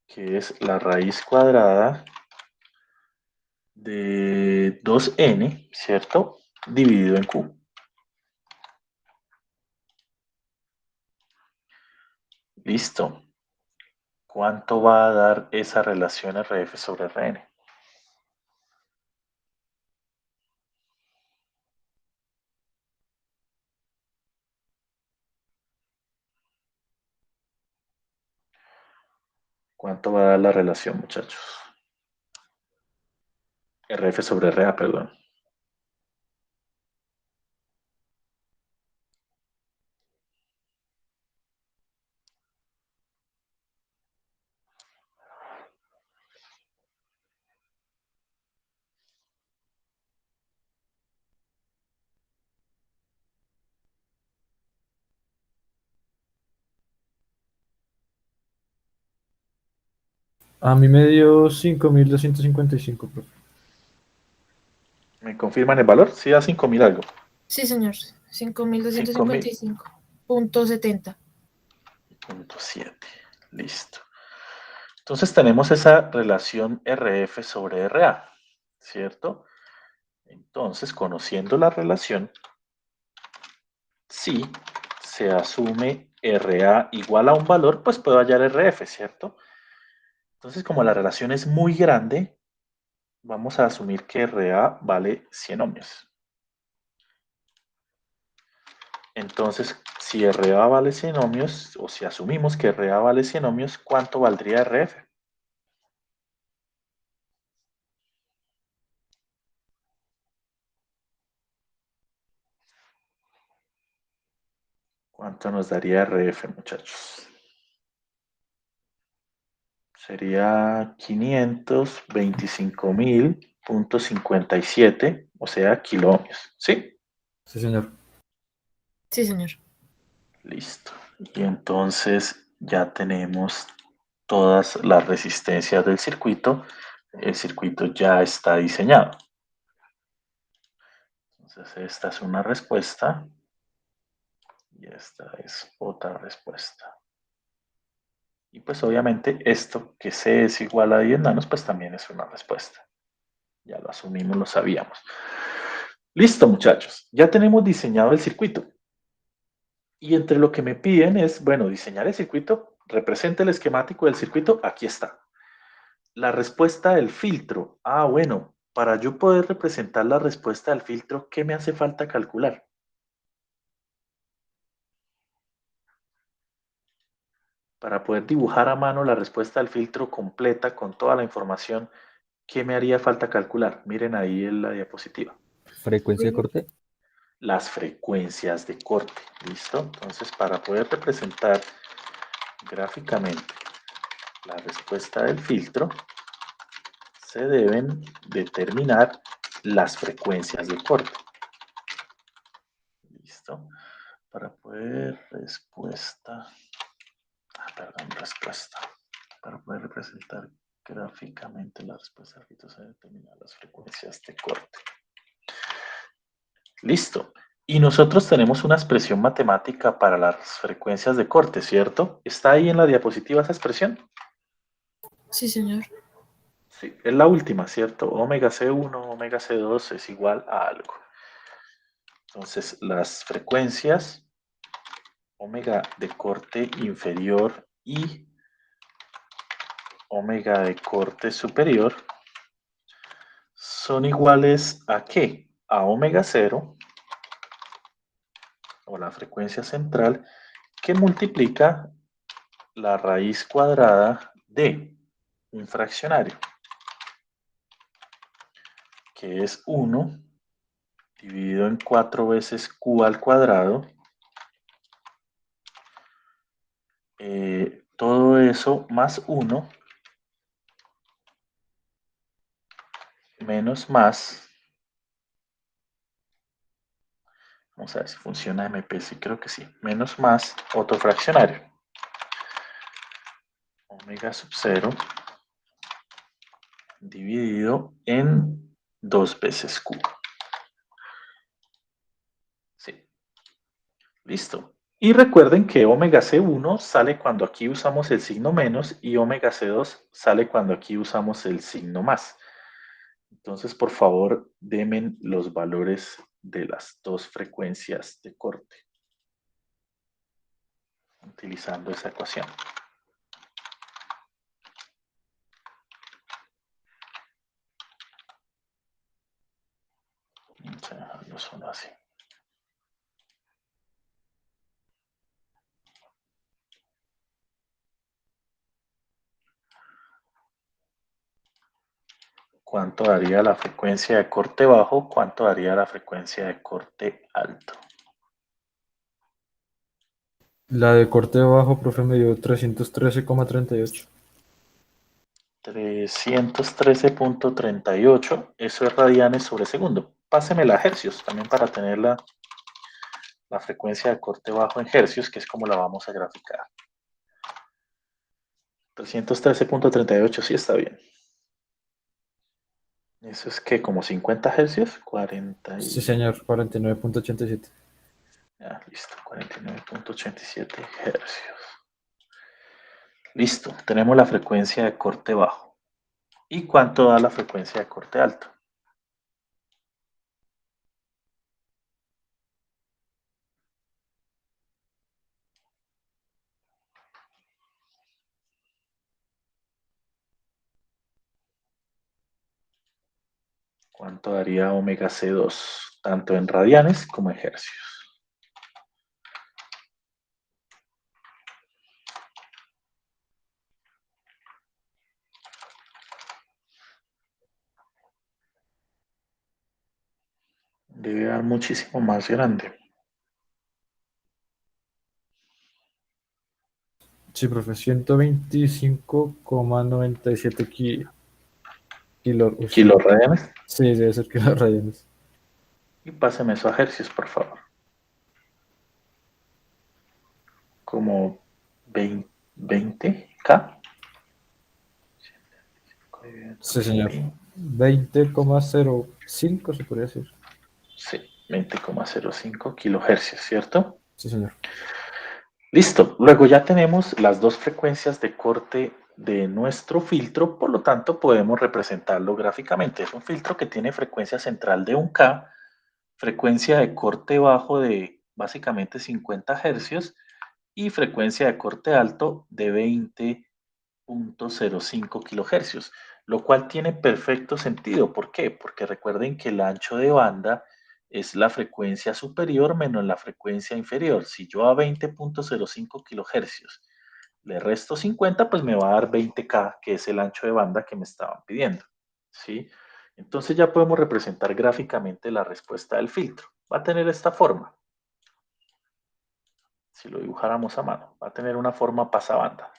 que es la raíz cuadrada de 2n, ¿cierto? Dividido en q. Listo. ¿Cuánto va a dar esa relación RF sobre Rn? ¿Cuánto va a dar la relación, muchachos? RF sobre RA, perdón. a mí me dio 5.255, profe. ¿Me confirman el valor? Sí, da 5.000 algo. Sí, señor. 5.000. 5.255.70. Punto 7. Listo. Entonces tenemos esa relación RF sobre RA, ¿cierto? Entonces, conociendo la relación, si se asume RA igual a un valor, pues puedo hallar RF, ¿cierto? Entonces, como la relación es muy grande, vamos a asumir que RA vale 100 ohmios. Entonces, si RA vale 100 ohmios, o si asumimos que RA vale 100 ohmios, ¿cuánto valdría RF? ¿Cuánto nos daría RF, muchachos? Sería 525.000.57, o sea, kiloohmios. ¿Sí? Sí, señor. Sí, señor. Listo. Y entonces ya tenemos todas las resistencias del circuito. El circuito ya está diseñado. Entonces esta es una respuesta y esta es otra respuesta. Y pues obviamente esto que C es igual a 10 nanos, pues también es una respuesta. Ya lo asumimos, lo sabíamos. Listo, muchachos. Ya tenemos diseñado el circuito. Y entre lo que me piden es, bueno, diseñar el circuito, representa el esquemático del circuito, aquí está. La respuesta del filtro. Ah, bueno, para yo poder representar la respuesta del filtro, ¿qué me hace falta calcular? Para poder dibujar a mano la respuesta del filtro completa con toda la información, ¿qué me haría falta calcular? Miren ahí en la diapositiva. ¿Frecuencia de corte? Las frecuencias de corte. ¿Listo? Entonces, para poder representar gráficamente la respuesta del filtro, se deben determinar las frecuencias de corte. ¿Listo? Para poder respuesta. Para poder representar gráficamente la respuesta del filtro, se deben determinar las frecuencias de corte. Listo. Y nosotros tenemos una expresión matemática para las frecuencias de corte, ¿cierto? ¿Está ahí en la diapositiva esa expresión? Sí, señor. Sí, es la última, ¿cierto? Omega C1, omega C2 es igual a algo. Entonces, las frecuencias omega de corte inferior y omega de corte superior son iguales ¿a qué? A omega 0, o la frecuencia central, que multiplica la raíz cuadrada de un fraccionario, que es 1 dividido en 4 veces q al cuadrado. Todo eso más 1 menos más. Vamos a ver si funciona MP, sí creo que sí. Menos más otro fraccionario. Omega sub 0 dividido en 2 veces q. Sí. Listo. Y recuerden que omega C1 sale cuando aquí usamos el signo menos y omega C2 sale cuando aquí usamos el signo más. Entonces, por favor, denme los valores de las dos frecuencias de corte utilizando esa ecuación. Vamos a dejarlo solo así. ¿Cuánto daría la frecuencia de corte bajo? ¿Cuánto daría la frecuencia de corte alto? La de corte bajo, profe, me dio 313,38. 313.38, eso es radianes sobre segundo. Pásemela a hercios también para tener la frecuencia de corte bajo en hercios, que es como la vamos a graficar. 313.38, sí está bien. Eso es que como 50 hercios, 40 Sí, señor, 49,87. Ya, listo, 49.87 hercios. Listo, tenemos la frecuencia de corte bajo. ¿Y cuánto da la frecuencia de corte alto? ¿Cuánto daría omega C2? Tanto en radianes como en hercios. Debe dar muchísimo más grande. Sí, profe, 125,97 ¿Kiloradianes? Sí, debe ser kiloradianes. Y páseme eso a hercios, por favor. Como 20K. Sí, señor. 20,05 se podría decir. Sí, 20,05 kilohercios, ¿cierto? Sí, señor. Listo. Luego ya tenemos las dos frecuencias de corte de nuestro filtro, por lo tanto podemos representarlo gráficamente. Es un filtro que tiene frecuencia central de 1K, frecuencia de corte bajo de básicamente 50 hercios y frecuencia de corte alto de 20.05 kilohercios, lo cual tiene perfecto sentido. ¿Por qué? Porque recuerden que el ancho de banda es la frecuencia superior menos la frecuencia inferior. Si yo a 20.05 kilohercios le resto 50, pues me va a dar 20K, que es el ancho de banda que me estaban pidiendo, ¿sí? Entonces ya podemos representar gráficamente la respuesta del filtro. Va a tener esta forma. Si lo dibujáramos a mano, va a tener una forma pasabanda.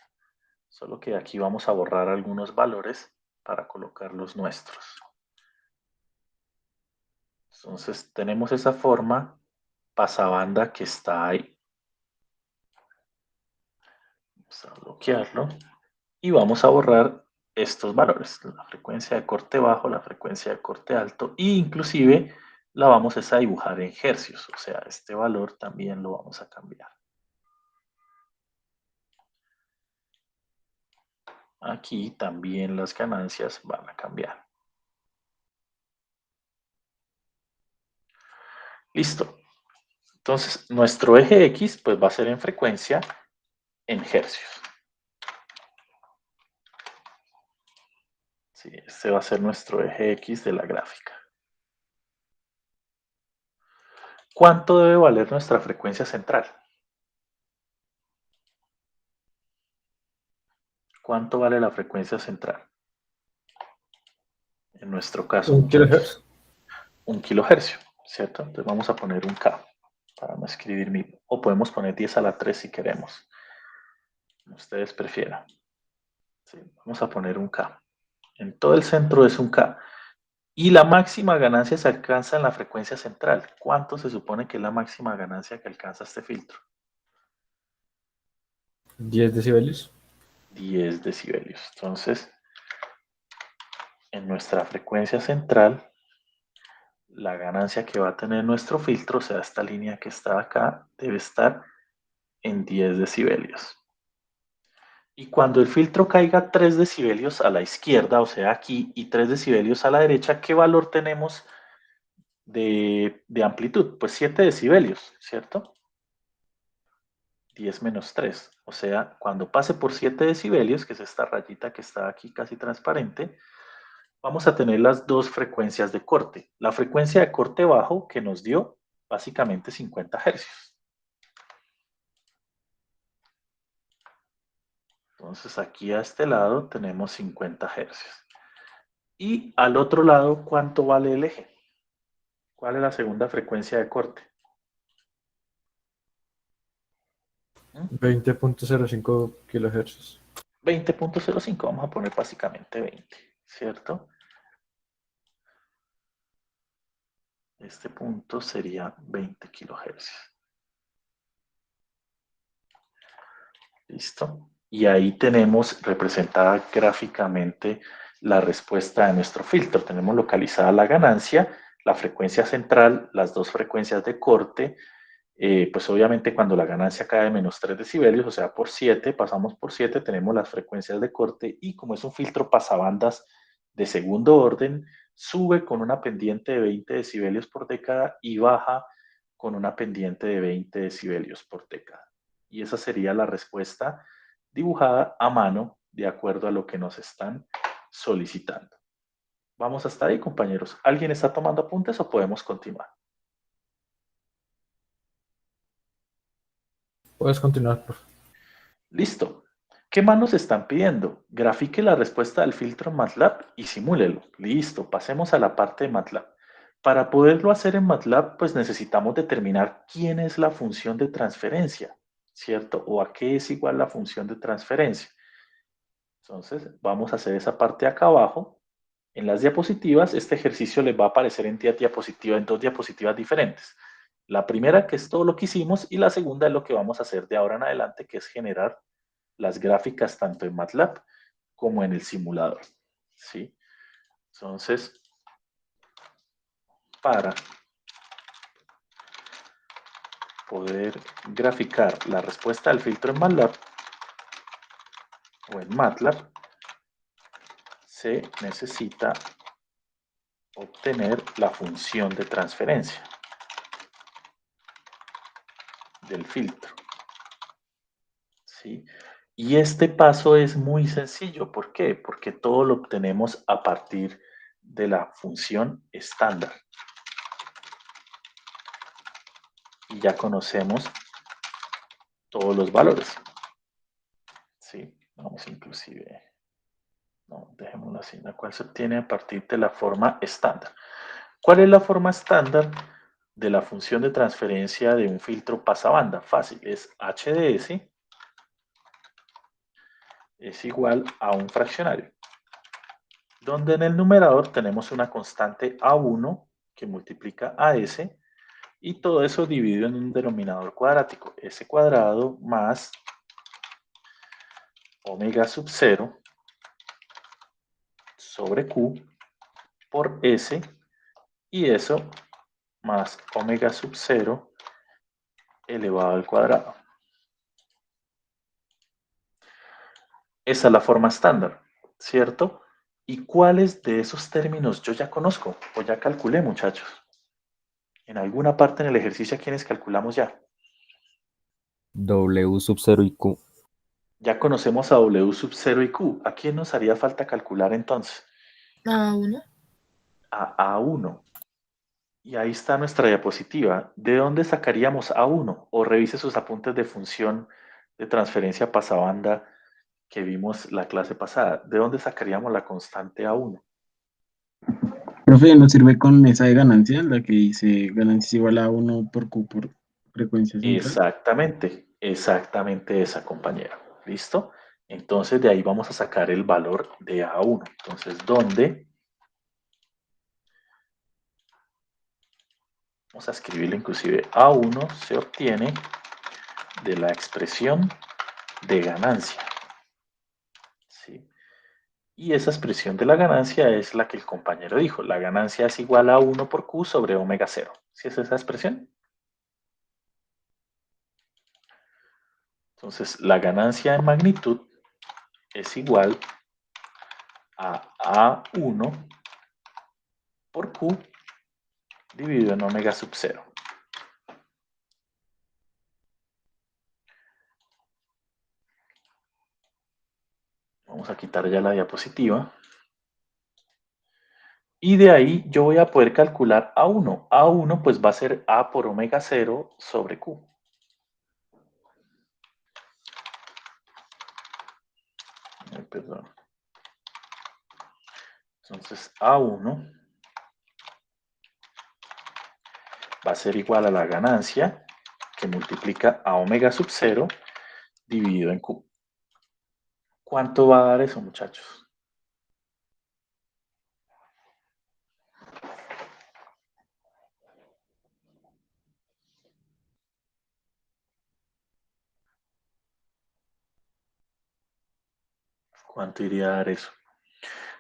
Solo que aquí vamos a borrar algunos valores para colocar los nuestros. Entonces tenemos esa forma pasabanda que está ahí. Vamos a bloquearlo y vamos a borrar estos valores, la frecuencia de corte bajo, la frecuencia de corte alto, e inclusive la vamos a dibujar en hercios, o sea, este valor también lo vamos a cambiar. Aquí también las ganancias van a cambiar. Listo. Entonces, nuestro eje X pues va a ser en frecuencia en hercios. Sí, este va a ser nuestro eje X de la gráfica. ¿Cuánto debe valer nuestra frecuencia central? ¿Cuánto vale la frecuencia central? En nuestro caso, 1 muchachos. kilohertz. 1 kilohercio, ¿cierto? Entonces vamos a poner un K para no escribir 1000. O podemos poner 10 a la 3 si queremos. Como ustedes prefieran. Sí, vamos a poner un K. En todo el centro es un K. Y la máxima ganancia se alcanza en la frecuencia central. ¿Cuánto se supone que es la máxima ganancia que alcanza este filtro? 10 decibelios. 10 decibelios. Entonces, en nuestra frecuencia central, la ganancia que va a tener nuestro filtro, o sea, esta línea que está acá, debe estar en 10 decibelios. Y cuando el filtro caiga 3 decibelios a la izquierda, o sea, aquí, y 3 decibelios a la derecha, ¿qué valor tenemos de amplitud? Pues 7 decibelios, ¿cierto? 10 menos 3. O sea, cuando pase por 7 decibelios, que es esta rayita que está aquí casi transparente, vamos a tener las dos frecuencias de corte. La frecuencia de corte bajo que nos dio básicamente 50 hercios. Entonces aquí a este lado tenemos 50 hercios. Y al otro lado, ¿cuánto vale el eje? ¿Cuál es la segunda frecuencia de corte? 20.05 kilohertz. 20.05, vamos a poner básicamente 20, ¿cierto? Este punto sería 20 kilohercios. ¿Listo? Y ahí tenemos representada gráficamente la respuesta de nuestro filtro. Tenemos localizada la ganancia, la frecuencia central, las dos frecuencias de corte. Pues obviamente cuando la ganancia cae de menos 3 decibelios, o sea, por 7, pasamos por 7, tenemos las frecuencias de corte y como es un filtro pasabandas de segundo orden, sube con una pendiente de 20 decibelios por década y baja con una pendiente de 20 decibelios por década. Y esa sería la respuesta dibujada a mano de acuerdo a lo que nos están solicitando. Vamos hasta ahí, compañeros. ¿Alguien está tomando apuntes o podemos continuar? Puedes continuar, profe. Listo. ¿Qué más nos están pidiendo? Grafique la respuesta del filtro en MATLAB y simúlelo. Listo, pasemos a la parte de MATLAB. Para poderlo hacer en MATLAB, pues necesitamos determinar quién es la función de transferencia, ¿cierto? O a qué es igual la función de transferencia. Entonces, vamos a hacer esa parte acá abajo. En las diapositivas, este ejercicio les va a aparecer en dos diapositivas diferentes. La primera, que es todo lo que hicimos, y la segunda es lo que vamos a hacer de ahora en adelante, que es generar las gráficas tanto en MATLAB como en el simulador. ¿Sí? Entonces, para poder graficar la respuesta del filtro en MATLAB o en MATLAB, se necesita obtener la función de transferencia del filtro. ¿Sí? Y este paso es muy sencillo. ¿Por qué? Porque todo lo obtenemos a partir de la función estándar. Y ya conocemos todos los valores. ¿Sí? Vamos inclusive No, dejémoslo así, la cual se obtiene a partir de la forma estándar. ¿Cuál es la forma estándar de la función de transferencia de un filtro pasabanda? Fácil, es h de s es igual a un fraccionario, donde en el numerador tenemos una constante a1 que multiplica a s y todo eso dividido en un denominador cuadrático, s cuadrado más omega sub 0 sobre q por s, y eso más omega sub 0 elevado al cuadrado. Esa es la forma estándar, ¿cierto? ¿Y cuáles de esos términos yo ya conozco o ya calculé, muchachos? En alguna parte en el ejercicio, ¿a quiénes calculamos ya? W sub 0 y Q. Ya conocemos a W sub 0 y Q. ¿A quién nos haría falta calcular entonces? A1. A A1. Y ahí está nuestra diapositiva. ¿De dónde sacaríamos A1? O revise sus apuntes de función de transferencia pasabanda que vimos la clase pasada. ¿De dónde sacaríamos la constante A1? Profe, ¿nos sirve con esa de ganancia, la que dice ganancia es igual a 1 por Q por frecuencia central? Exactamente, exactamente esa, compañero. ¿Listo? Entonces de ahí vamos a sacar el valor de A1. Entonces, ¿dónde? Vamos a escribirle inclusive A1 se obtiene de la expresión de ganancia. ¿Sí? Y esa expresión de la ganancia es la que el compañero dijo. La ganancia es igual a 1 por Q sobre omega 0. ¿Sí es esa expresión? Entonces, la ganancia en magnitud es igual a A1 por Q dividido en omega sub 0. Vamos a quitar ya la diapositiva. Y de ahí yo voy a poder calcular A1. A1 pues va a ser A por omega 0 sobre Q. Perdón. Entonces A1 va a ser igual a la ganancia que multiplica a omega sub 0 dividido en Q. ¿Cuánto va a dar eso, muchachos? ¿Cuánto iría a dar eso?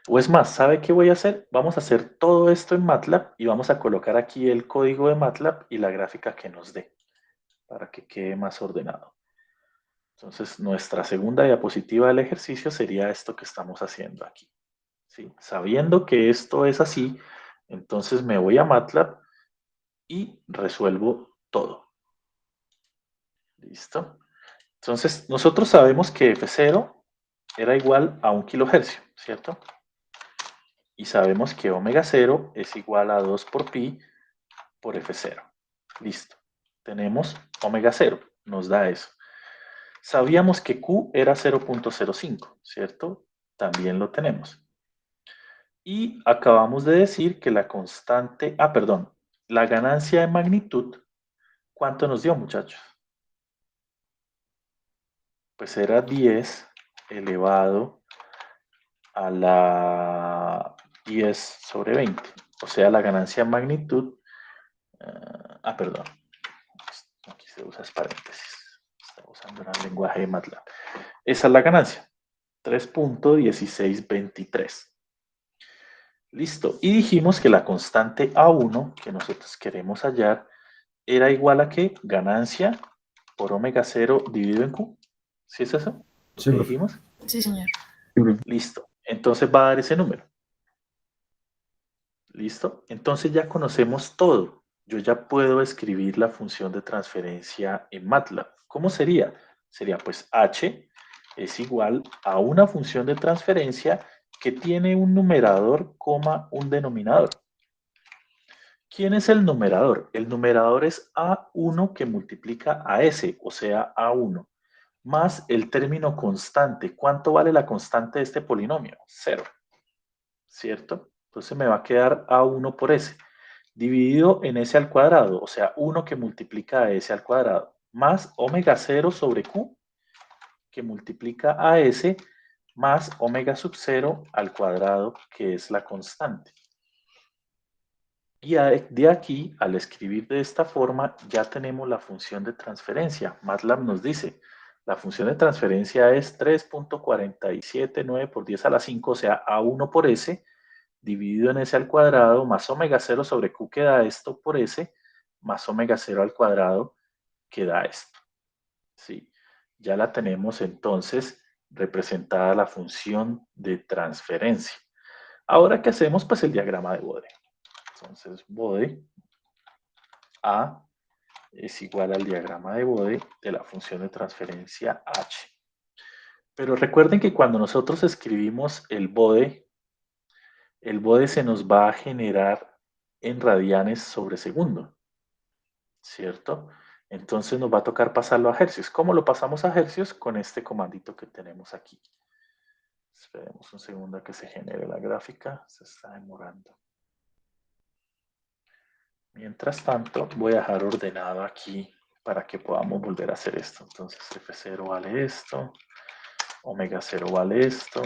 O es más, ¿sabe qué voy a hacer? Vamos a hacer todo esto en MATLAB y vamos a colocar aquí el código de MATLAB y la gráfica que nos dé para que quede más ordenado. Entonces, nuestra segunda diapositiva del ejercicio sería esto que estamos haciendo aquí. ¿Sí? Sabiendo que esto es así, entonces me voy a MATLAB y resuelvo todo. ¿Listo? Entonces, nosotros sabemos que F0 era igual a 1 kilohercio, ¿cierto? Y sabemos que omega 0 es igual a 2 por pi por F0. Listo. Tenemos omega 0, nos da eso. Sabíamos que Q era 0.05, ¿cierto? También lo tenemos. Y acabamos de decir que la constante, la ganancia de magnitud, ¿cuánto nos dio, muchachos? Pues era 10 elevado a la 10 sobre 20. O sea, la ganancia de magnitud, perdón, aquí se usa paréntesis. Está usando el lenguaje de MATLAB. Esa es la ganancia, 3.1623. Listo. Y dijimos que la constante A1 que nosotros queremos hallar era igual a ¿qué? Ganancia por omega 0 dividido en Q. ¿Sí es eso? Sí, ¿Qué profe. dijimos? Sí, señor. Sí, profe. Listo. Entonces va a dar ese número. ¿Listo? Entonces ya conocemos todo. Yo ya puedo escribir la función de transferencia en MATLAB. ¿Cómo sería? Sería pues h es igual a una función de transferencia que tiene un numerador, un denominador. ¿Quién es el numerador? El numerador es A1 que multiplica a S, o sea, A1, más el término constante. ¿Cuánto vale la constante de este polinomio? 0, ¿cierto? Entonces me va a quedar A1 por S, dividido en S al cuadrado, o sea, 1 que multiplica a S al cuadrado, más omega 0 sobre Q, que multiplica a S, más omega sub 0 al cuadrado, que es la constante. Y de aquí, al escribir de esta forma, ya tenemos la función de transferencia. MATLAB nos dice, la función de transferencia es 3.479 por 10 a la 5, o sea, A1 por S, dividido en S al cuadrado, más omega 0 sobre Q que da esto por S, más omega 0 al cuadrado que da esto. ¿Sí? Ya la tenemos entonces representada la función de transferencia. Ahora, ¿qué hacemos? Pues el diagrama de Bode. Entonces, Bode A es igual al diagrama de Bode de la función de transferencia H. Pero recuerden que cuando nosotros escribimos el Bode se nos va a generar en radianes sobre segundo, ¿cierto? Entonces nos va a tocar pasarlo a hercios. ¿Cómo lo pasamos a hercios? Con este comandito que tenemos aquí. Esperemos un segundo a que se genere la gráfica. Se está demorando. Mientras tanto, voy a dejar ordenado aquí para que podamos volver a hacer esto. Entonces, F0 vale esto, omega 0 vale esto,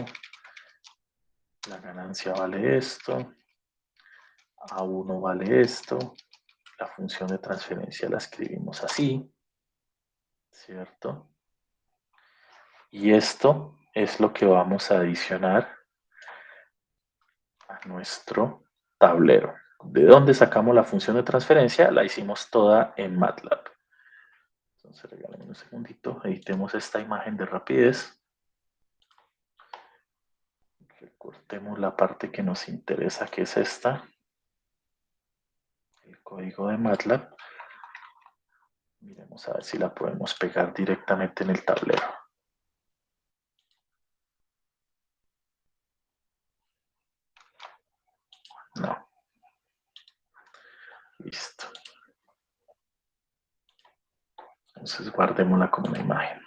la ganancia vale esto, A1 vale esto, la función de transferencia la escribimos así, ¿cierto? Y esto es lo que vamos a adicionar a nuestro tablero. ¿De dónde sacamos la función de transferencia? La hicimos toda en MATLAB. Entonces, regálenme un segundito, editemos esta imagen de rapidez. Recortemos la parte que nos interesa, que es esta. El código de MATLAB. Miremos a ver si la podemos pegar directamente en el tablero. No. Listo. Entonces guardémosla como una imagen.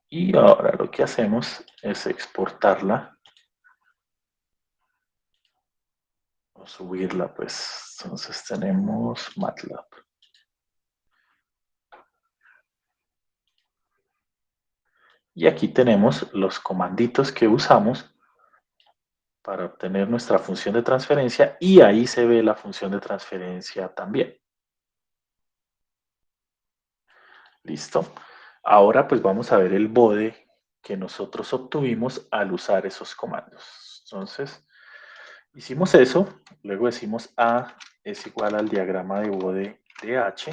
Y ahora lo que hacemos es exportarla o subirla, pues. Entonces tenemos MATLAB. Y aquí tenemos los comanditos que usamos para obtener nuestra función de transferencia y ahí se ve la función de transferencia también. ¿Listo? Ahora pues vamos a ver el bode que nosotros obtuvimos al usar esos comandos. Entonces, hicimos eso, luego decimos A es igual al diagrama de bode de H.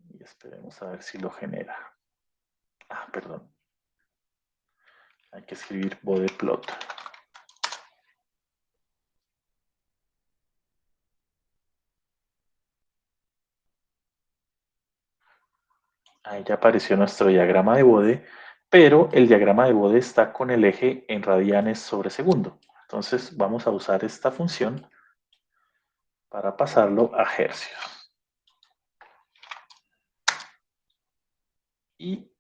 Y esperemos a ver si lo genera. Ah, perdón. Hay que escribir bode plot. Ahí ya apareció nuestro diagrama de bode, pero el diagrama de bode está con el eje en radianes sobre segundo. Entonces vamos a usar esta función para pasarlo a hercios. Y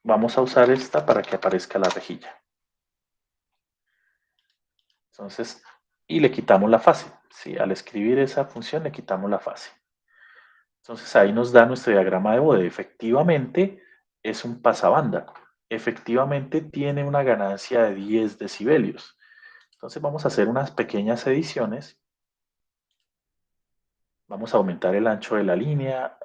vamos a usar esta para que aparezca la rejilla. Entonces, y le quitamos la fase. ¿Sí? Al escribir esa función le quitamos la fase. Entonces ahí nos da nuestro diagrama de bode. Efectivamente es un pasabanda. Efectivamente tiene una ganancia de 10 decibelios. Entonces vamos a hacer unas pequeñas ediciones. Vamos a aumentar el ancho de la línea.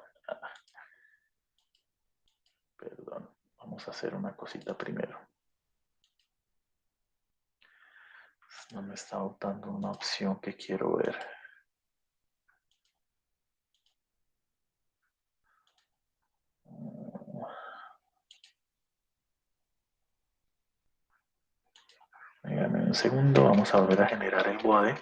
Perdón, vamos a hacer una cosita primero. No me está dando una opción que quiero ver. Díganme un segundo, vamos a volver a generar el bode.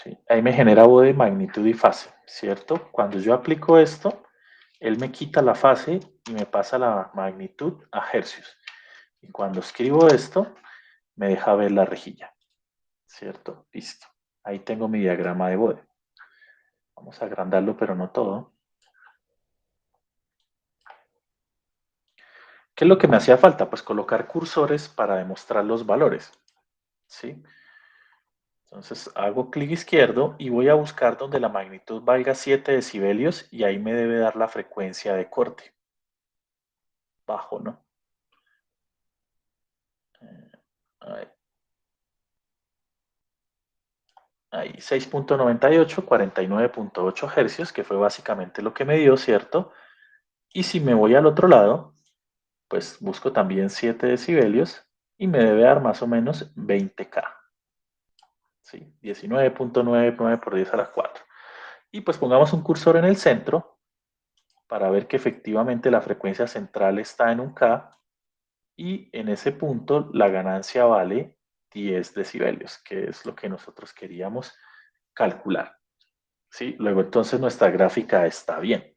¿sí? Ahí me genera bode, magnitud y fase, ¿cierto? Cuando yo aplico esto, él me quita la fase y me pasa la magnitud a hercios. Y cuando escribo esto, me deja ver la rejilla, ¿cierto? Listo. Ahí tengo mi diagrama de bode. Vamos a agrandarlo, pero no todo. ¿Qué es lo que me hacía falta? Pues colocar cursores para demostrar los valores, ¿sí? Entonces hago clic izquierdo y voy a buscar donde la magnitud valga 7 decibelios y ahí me debe dar la frecuencia de corte. Bajo, ¿no? Ahí 6.98, 49.8 hercios, que fue básicamente lo que me dio, ¿cierto? Y si me voy al otro lado, pues busco también 7 decibelios y me debe dar más o menos 20K. ¿Sí? 19.99 por 10 a la 4. Y pues pongamos un cursor en el centro para ver que efectivamente la frecuencia central está en un K y en ese punto la ganancia vale 10 decibelios, que es lo que nosotros queríamos calcular. ¿Sí? Luego entonces nuestra gráfica está bien.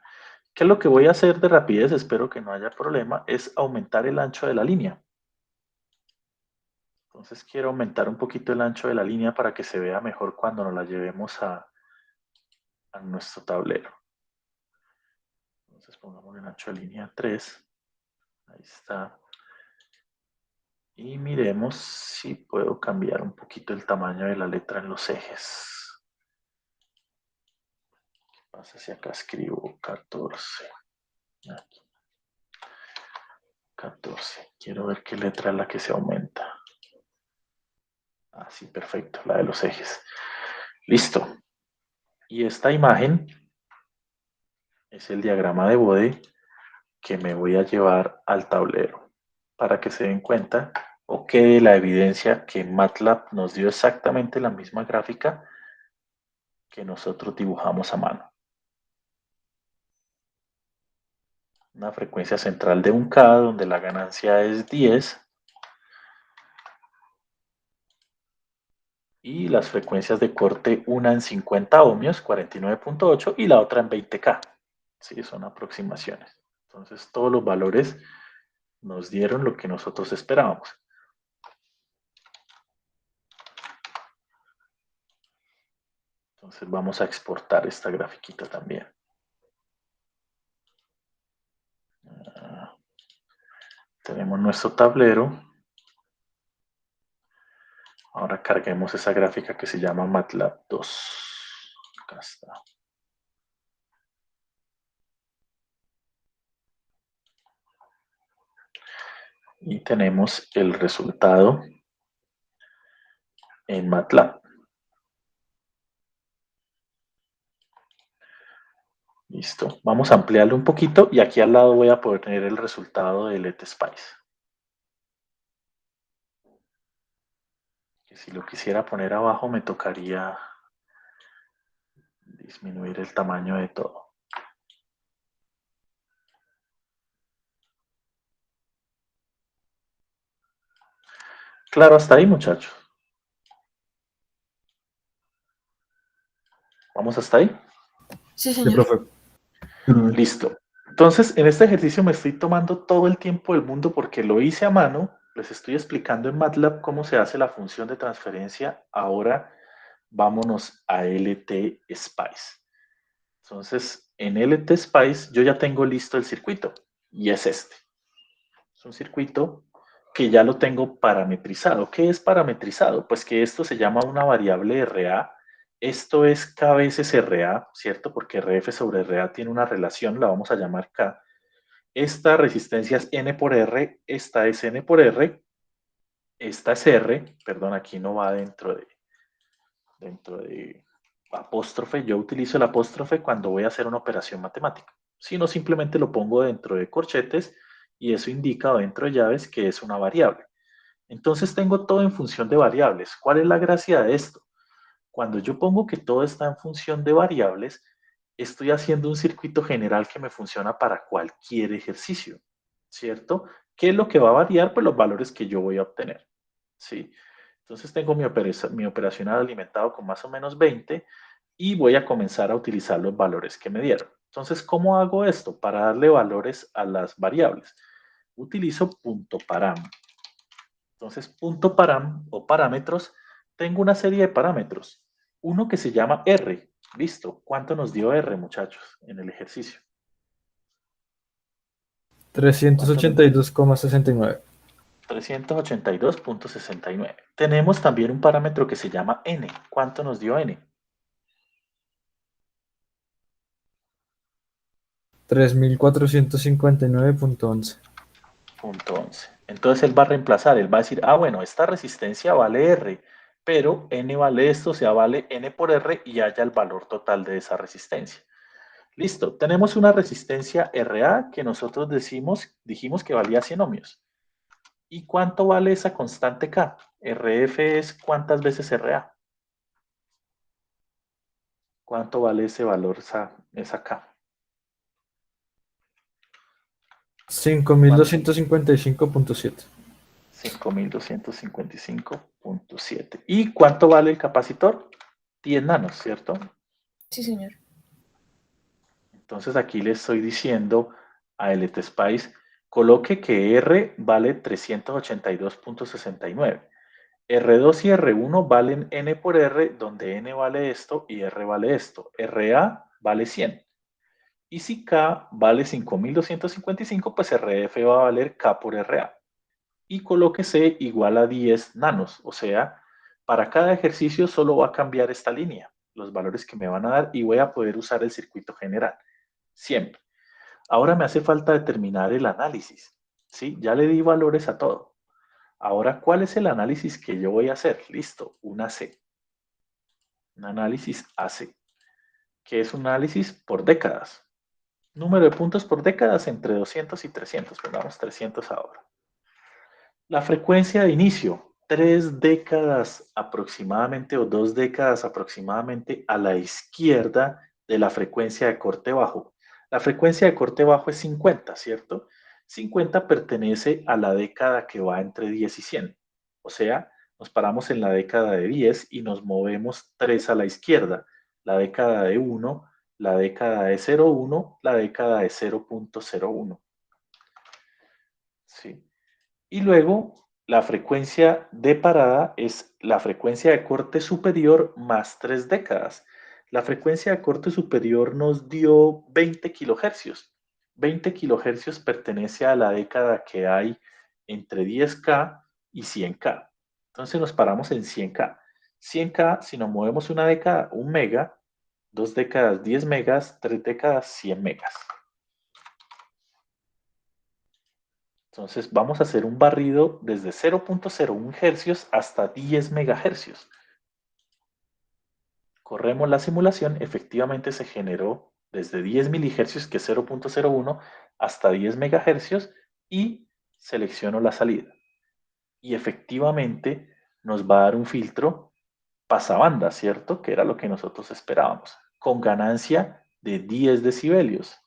¿Qué es lo que voy a hacer de rapidez? Espero que no haya problema. Es aumentar el ancho de la línea. Entonces quiero aumentar un poquito el ancho de la línea para que se vea mejor cuando nos la llevemos a nuestro tablero. Entonces pongamos el ancho de línea 3. Ahí está. Y miremos si puedo cambiar un poquito el tamaño de la letra en los ejes. ¿Qué pasa si acá escribo 14? Aquí. 14. Quiero ver qué letra es la que se aumenta. Ah, sí, perfecto, la de los ejes. Listo. Y esta imagen es el diagrama de bode que me voy a llevar al tablero para que se den cuenta o quede la evidencia que MATLAB nos dio exactamente la misma gráfica que nosotros dibujamos a mano. Una frecuencia central de 1K donde la ganancia es 10 y las frecuencias de corte, una en 50 ohmios, 49.8 y la otra en 20K. Sí, son aproximaciones. Entonces todos los valores nos dieron lo que nosotros esperábamos. Entonces vamos a exportar esta grafiquita también. Tenemos nuestro tablero. Ahora carguemos esa gráfica que se llama MATLAB 2. Acá está. Y tenemos el resultado en MATLAB. Listo. Vamos a ampliarlo un poquito y aquí al lado voy a poner el resultado de LetSpice. Que si lo quisiera poner abajo me tocaría disminuir el tamaño de todo. Claro, hasta ahí, muchachos. ¿Vamos hasta ahí? Sí, Sí, señor. profe. Listo. Entonces, en este ejercicio me estoy tomando todo el tiempo del mundo porque lo hice a mano. Les estoy explicando en MATLAB cómo se hace la función de transferencia. Ahora vámonos a LTSpice. Entonces, en LTSpice yo ya tengo listo el circuito y es este. Es un circuito que ya lo tengo parametrizado. ¿Qué es parametrizado? Pues que esto se llama una variable RA. Esto es K veces RA, ¿cierto? Porque RF sobre RA tiene una relación, la vamos a llamar K. Esta resistencia es N por R, esta es N por R, esta es R, perdón, aquí no va dentro de apóstrofe. Yo utilizo el apóstrofe cuando voy a hacer una operación matemática. Si no, simplemente lo pongo dentro de corchetes y eso indica, o dentro de llaves, que es una variable. Entonces tengo todo en función de variables. ¿Cuál es la gracia de esto? Cuando yo pongo que todo está en función de variables, estoy haciendo un circuito general que me funciona para cualquier ejercicio, ¿cierto? ¿Qué es lo que va a variar? Pues los valores que yo voy a obtener, ¿sí? Entonces tengo mi operacional alimentado con más o menos 20 y voy a comenzar a utilizar los valores que me dieron. Entonces, ¿cómo hago esto? Para darle valores a las variables. Utilizo punto param. Entonces, punto param o parámetros, tengo una serie de parámetros. Uno que se llama R. Listo. ¿Cuánto nos dio R, muchachos, en el ejercicio? 382,69. 382.69. Tenemos también un parámetro que se llama N. ¿Cuánto nos dio N? 3459,11. Punto 11. Entonces él va a reemplazar, él va a decir, ah, bueno, esta resistencia vale R, pero N vale esto, o sea, vale N por R y haya el valor total de esa resistencia. Listo, tenemos una resistencia RA que nosotros dijimos que valía 100 ohmios. ¿Y cuánto vale esa constante K? RF es ¿cuántas veces RA? ¿Cuánto vale ese valor, esa K? 5255,7. 5255.7. ¿Y cuánto vale el capacitor? 10 nanos, ¿cierto? Sí, señor. Entonces aquí le estoy diciendo a LT Spice, coloque que R vale 382.69. R2 y R1 valen N por R, donde N vale esto y R vale esto. RA vale 100. Y si K vale 5255, pues RF va a valer K por RA. Y coloque C igual a 10 nanos. O sea, para cada ejercicio solo va a cambiar esta línea, los valores que me van a dar, y voy a poder usar el circuito general. Siempre. Ahora me hace falta determinar el análisis. ¿Sí? Ya le di valores a todo. Ahora, ¿cuál es el análisis que yo voy a hacer? Listo, un AC. Un análisis AC. Que es un análisis por décadas. Número de puntos por décadas entre 200 y 300. Pongamos 300 ahora. La frecuencia de inicio, 3 décadas aproximadamente o 2 décadas aproximadamente a la izquierda de la frecuencia de corte bajo. La frecuencia de corte bajo es 50, ¿cierto? 50 pertenece a la década que va entre 10 y 100. O sea, nos paramos en la década de 10 y nos movemos 3 a la izquierda. La década de 1, la década de 0,1, la década de 0,01. ¿Sí? Y luego la frecuencia de parada es la frecuencia de corte superior más 3 décadas. La frecuencia de corte superior nos dio 20 kilohercios. 20 kilohercios pertenece a la década que hay entre 10K y 100K. Entonces nos paramos en 100K. 100K, si nos movemos una década, 1 mega, 2 décadas, 10 megas, 3 décadas, 100 megas. Entonces vamos a hacer un barrido desde 0.01 hercios hasta 10 megahercios. Corremos la simulación, efectivamente se generó desde 10 milihercios, que es 0.01, hasta 10 megahercios, y selecciono la salida. Y efectivamente nos va a dar un filtro pasabanda, ¿cierto? Que era lo que nosotros esperábamos, con ganancia de 10 decibelios.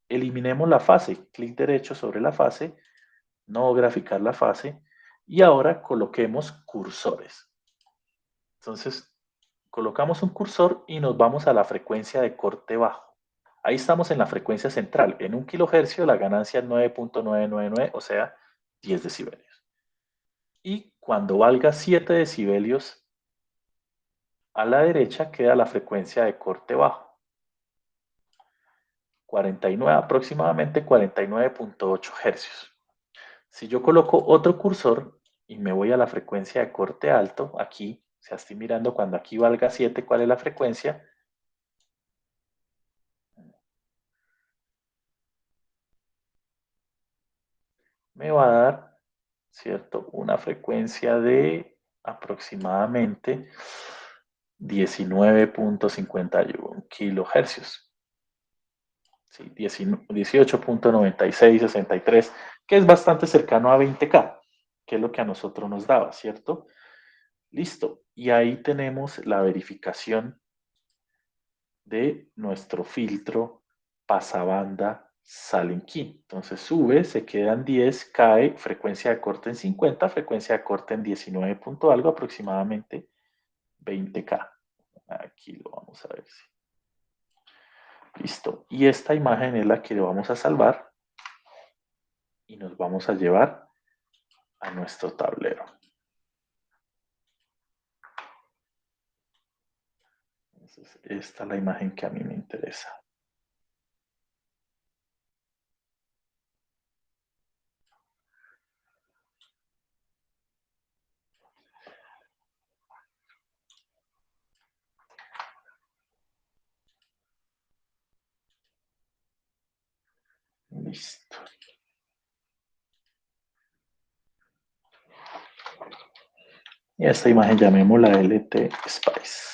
Eliminemos la fase, clic derecho sobre la fase, no graficar la fase, y ahora coloquemos cursores. Entonces, colocamos un cursor y nos vamos a la frecuencia de corte bajo. Ahí estamos en la frecuencia central. En 1 kilohercio la ganancia es 9.999, o sea, 10 decibelios. Y cuando valga 7 decibelios, a la derecha queda la frecuencia de corte bajo. 49, aproximadamente 49.8 hercios. Si yo coloco otro cursor y me voy a la frecuencia de corte alto, aquí, o sea, estoy mirando cuando aquí valga 7, ¿cuál es la frecuencia? Me va a dar, ¿cierto? Una frecuencia de aproximadamente 19.51 kilohercios. Sí, 18.9663, que es bastante cercano a 20K, que es lo que a nosotros nos daba, ¿cierto? Listo. Y ahí tenemos la verificación de nuestro filtro pasabanda salen key. Entonces sube, se queda en 10, cae, frecuencia de corte en 50, frecuencia de corte en 19 punto algo, aproximadamente 20K. Aquí lo vamos a ver. Listo. Y esta imagen es la que le vamos a salvar y nos vamos a llevar a nuestro tablero. Entonces, esta es la imagen que a mí me interesa. Listo. Y a esta imagen llamémosla LT Spice.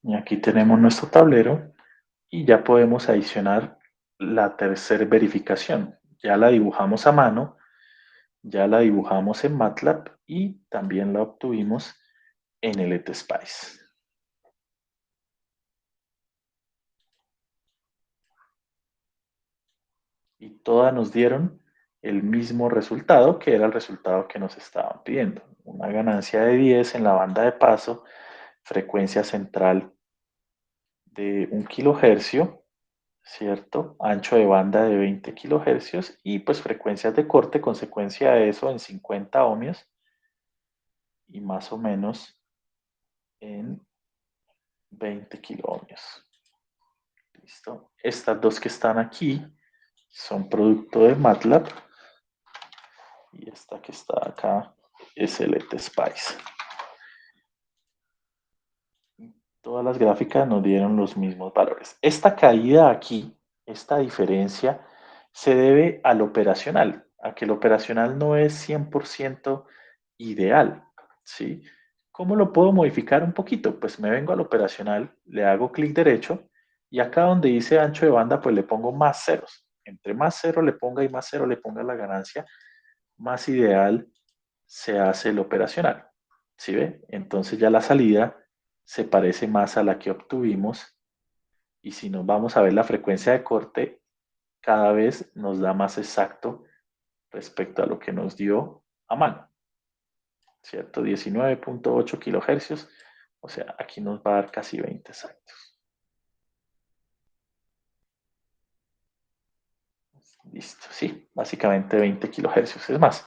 Y aquí tenemos nuestro tablero y ya podemos adicionar la tercera verificación. Ya la dibujamos a mano, ya la dibujamos en MATLAB y también la obtuvimos en LT Spice. Y todas nos dieron el mismo resultado, que era el resultado que nos estaban pidiendo. Una ganancia de 10 en la banda de paso, frecuencia central de 1 kilohercio, ¿cierto? Ancho de banda de 20 kilohercios y pues frecuencias de corte, consecuencia de eso en 50 ohmios y más o menos en 20 kiloohmios. ¿Listo? Estas dos que están aquí son producto de MATLAB y esta que está acá es LT Spice. Todas las gráficas nos dieron los mismos valores. Esta caída aquí, esta diferencia, se debe al operacional, a que el operacional no es 100% ideal, ¿sí? ¿Cómo lo puedo modificar un poquito? Pues me vengo al operacional, le hago clic derecho y acá donde dice ancho de banda, pues le pongo más ceros. Entre más cero le ponga y más cero le ponga la ganancia, más ideal se hace el operacional. ¿Sí ve? Entonces ya la salida se parece más a la que obtuvimos y si nos vamos a ver la frecuencia de corte, cada vez nos da más exacto respecto a lo que nos dio a mano. ¿Cierto? 19.8 kilohercios, o sea, aquí nos va a dar casi 20 exactos. Listo, sí, básicamente 20 kilohercios. Es más,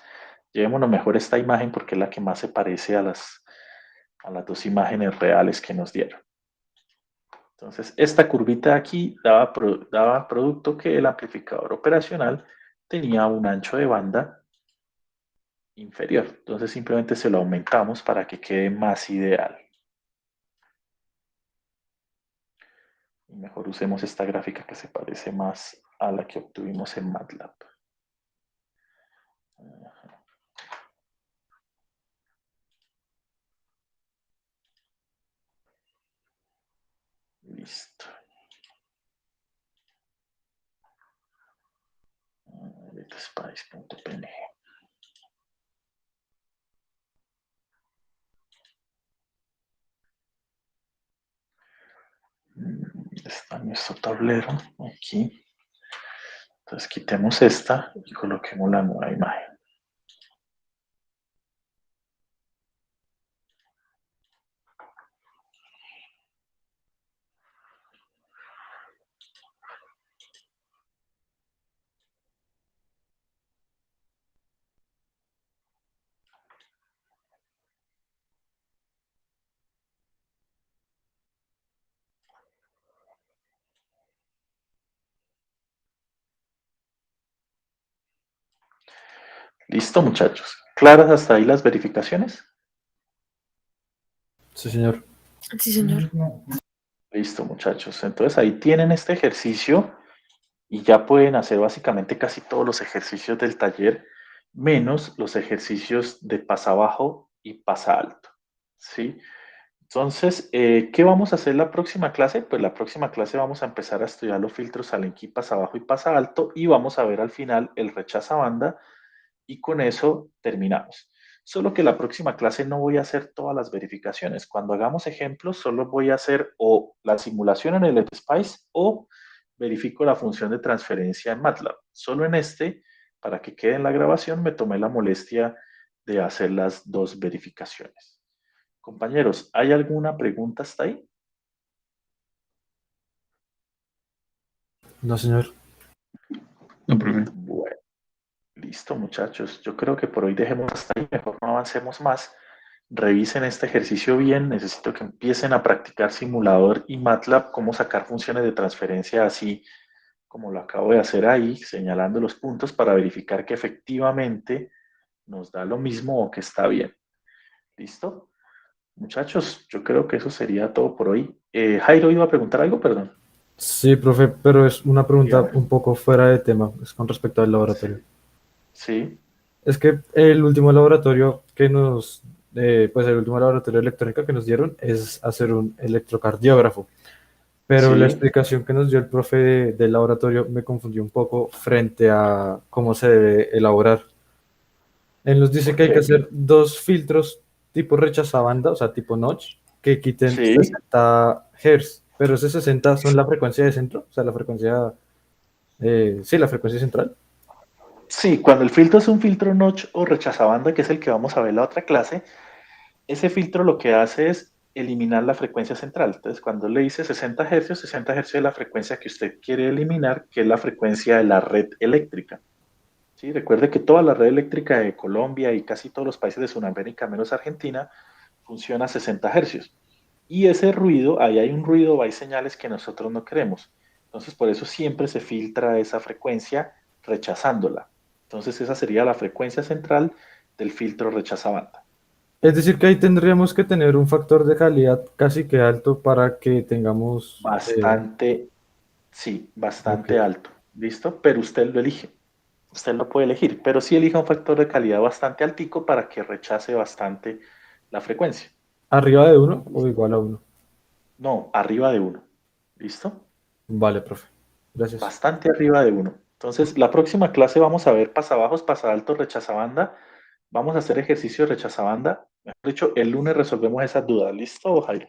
llevémonos mejor esta imagen porque es la que más se parece a las dos imágenes reales que nos dieron. Entonces, esta curvita de aquí daba producto que el amplificador operacional tenía un ancho de banda inferior. Entonces, simplemente se lo aumentamos para que quede más ideal. Y mejor usemos esta gráfica que se parece más a la que obtuvimos en MATLAB. Listo. Ltspice.png. Está nuestro tablero aquí. Entonces quitemos esta y coloquemos la nueva imagen. Listo, muchachos. ¿Claras hasta ahí las verificaciones? Sí, señor. Sí, señor. Listo, muchachos. Entonces ahí tienen este ejercicio y ya pueden hacer básicamente casi todos los ejercicios del taller, menos los ejercicios de pasa bajo y pasa alto. ¿Sí? Entonces, ¿qué vamos a hacer la próxima clase? Pues la próxima clase vamos a empezar a estudiar los filtros Allen-Key, pasa bajo y pasa alto y vamos a ver al final el rechaza banda y con eso terminamos. solo que la próxima clase no voy a hacer todas las verificaciones. Cuando hagamos ejemplos, solo voy a hacer o la simulación en el SPICE o verifico la función de transferencia en MATLAB. Solo en este, para que quede en la grabación, me tomé la molestia de hacer las dos verificaciones. Compañeros, ¿hay alguna pregunta hasta ahí? No, señor. No, profe. Bueno, listo, muchachos. Yo creo que por hoy dejemos hasta ahí, mejor no avancemos más. Revisen este ejercicio bien. Necesito que empiecen a practicar simulador y MATLAB, cómo sacar funciones de transferencia así como lo acabo de hacer ahí, señalando los puntos para verificar que efectivamente nos da lo mismo o que está bien. ¿Listo? Muchachos, yo creo que eso sería todo por hoy. Jairo iba a preguntar algo, perdón. Sí, profe, pero es una pregunta Dígame. un poco fuera de tema, es con respecto al laboratorio. Sí, Es que el último laboratorio que nos, pues el último laboratorio de electrónica que nos dieron es hacer un electrocardiógrafo. Pero la sí, explicación que nos dio el profe del laboratorio me confundió un poco frente a cómo se debe elaborar. Él nos dice ¿por que hay que qué? hacer dos filtros tipo rechazabanda, o sea, tipo notch, que quiten Sí, 60 Hz. Pero ese 60 son la frecuencia de centro, o sea, la frecuencia, sí, la frecuencia central. sí, cuando el filtro es un filtro notch o rechazabanda, que es el que vamos a ver en la otra clase, ese filtro lo que hace es eliminar la frecuencia central. Entonces, cuando le dice 60 Hz, 60 Hz es la frecuencia que usted quiere eliminar, que es la frecuencia de la red eléctrica. ¿Sí? Recuerde que toda la red eléctrica de Colombia y casi todos los países de Sudamérica, menos Argentina, funciona a 60 Hz. Y ese ruido, ahí hay un ruido, hay señales que nosotros no queremos. Entonces, por eso siempre se filtra esa frecuencia rechazándola. Entonces, esa sería la frecuencia central del filtro rechazabanda. Es decir, que ahí tendríamos que tener un factor de calidad casi que alto para que tengamos... Bastante, sí, ok. bastante alto. ¿Listo? Pero usted lo elige. Usted lo puede elegir, pero sí elija un factor de calidad bastante altico para que rechace bastante la frecuencia. ¿Arriba de uno o ¿Listo? igual a uno? No, arriba de uno. ¿Listo? Vale, profe. Gracias. Bastante arriba de uno. Entonces, la próxima clase vamos a ver pasabajos, pasaltos, rechazabanda. Vamos a hacer ejercicio de rechazabanda. Mejor dicho, el lunes resolvemos esas dudas. ¿Listo, Jairo?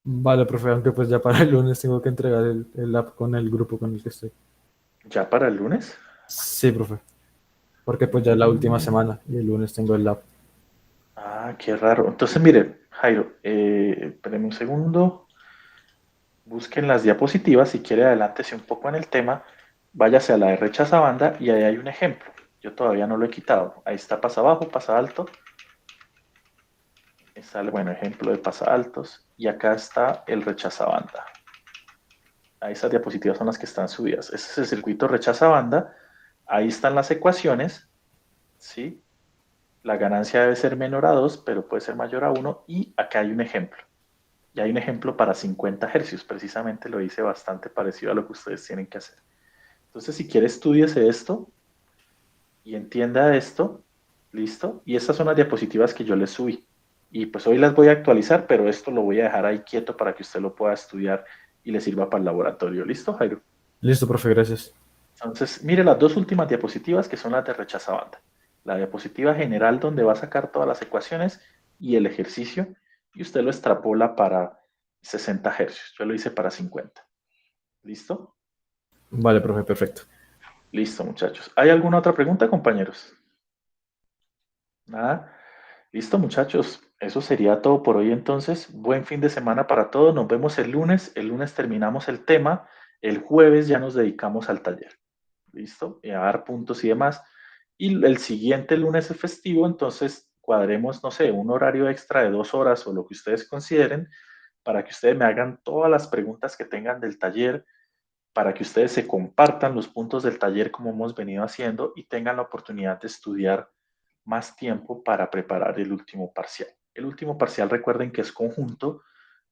Vale, profe, aunque pues ya para el lunes tengo que entregar el app con el grupo con el que estoy. ¿Ya para el lunes? Sí, profe, porque pues ya es la última Mm, semana y el lunes tengo el app. qué raro. Entonces, mire, Jairo, espéreme un segundo. Busquen las diapositivas. Si quiere, adelántese un poco en el tema. Váyase a la de rechazabanda y ahí hay un ejemplo. Yo todavía no lo he quitado. Ahí está pasa abajo, pasa alto. Está el buen ejemplo de pasa altos. Y acá está el rechazabanda. Ahí esas diapositivas son las que están subidas. Ese es el circuito rechazabanda. Ahí están las ecuaciones. ¿Sí? La ganancia debe ser menor a 2, pero puede ser mayor a 1. Y acá hay un ejemplo. Y hay un ejemplo para 50 hercios. Precisamente lo hice bastante parecido a lo que ustedes tienen que hacer. Entonces, si quiere, estúdiese esto y entienda esto. ¿Listo? Y estas son las diapositivas que yo les subí. Y pues hoy las voy a actualizar, pero esto lo voy a dejar ahí quieto para que usted lo pueda estudiar y le sirva para el laboratorio. ¿Listo, Jairo? Listo, profe, gracias. Entonces, mire las dos últimas diapositivas que son las de rechazabanda. La diapositiva general donde va a sacar todas las ecuaciones y el ejercicio y usted lo extrapola para 60 hercios. Yo lo hice para 50. ¿Listo? Vale, profe, perfecto. Listo, muchachos. ¿Hay alguna otra pregunta, compañeros? Nada. Listo, muchachos. Eso sería todo por hoy entonces. Buen fin de semana para todos. Nos vemos el lunes. El lunes terminamos el tema. El jueves ya nos dedicamos al taller. ¿Listo? Y a dar puntos y demás. Y el siguiente lunes es festivo, entonces cuadremos, no sé, un horario extra de 2 horas o lo que ustedes consideren para que ustedes me hagan todas las preguntas que tengan del taller, para que ustedes se compartan los puntos del taller como hemos venido haciendo y tengan la oportunidad de estudiar más tiempo para preparar el último parcial. El último parcial, recuerden que es conjunto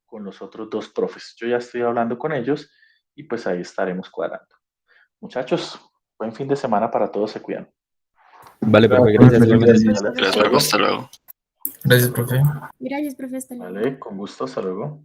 con los otros dos profes. Yo ya estoy hablando con ellos y pues ahí estaremos cuadrando. Muchachos, buen fin de semana para todos, se cuidan. Vale, profe, Profe, gracias igualmente. gracias. Vale, Gracias, hasta profe. luego. Hasta luego. Gracias, profe. Gracias, profe. Hasta luego. Vale, con gusto, hasta luego.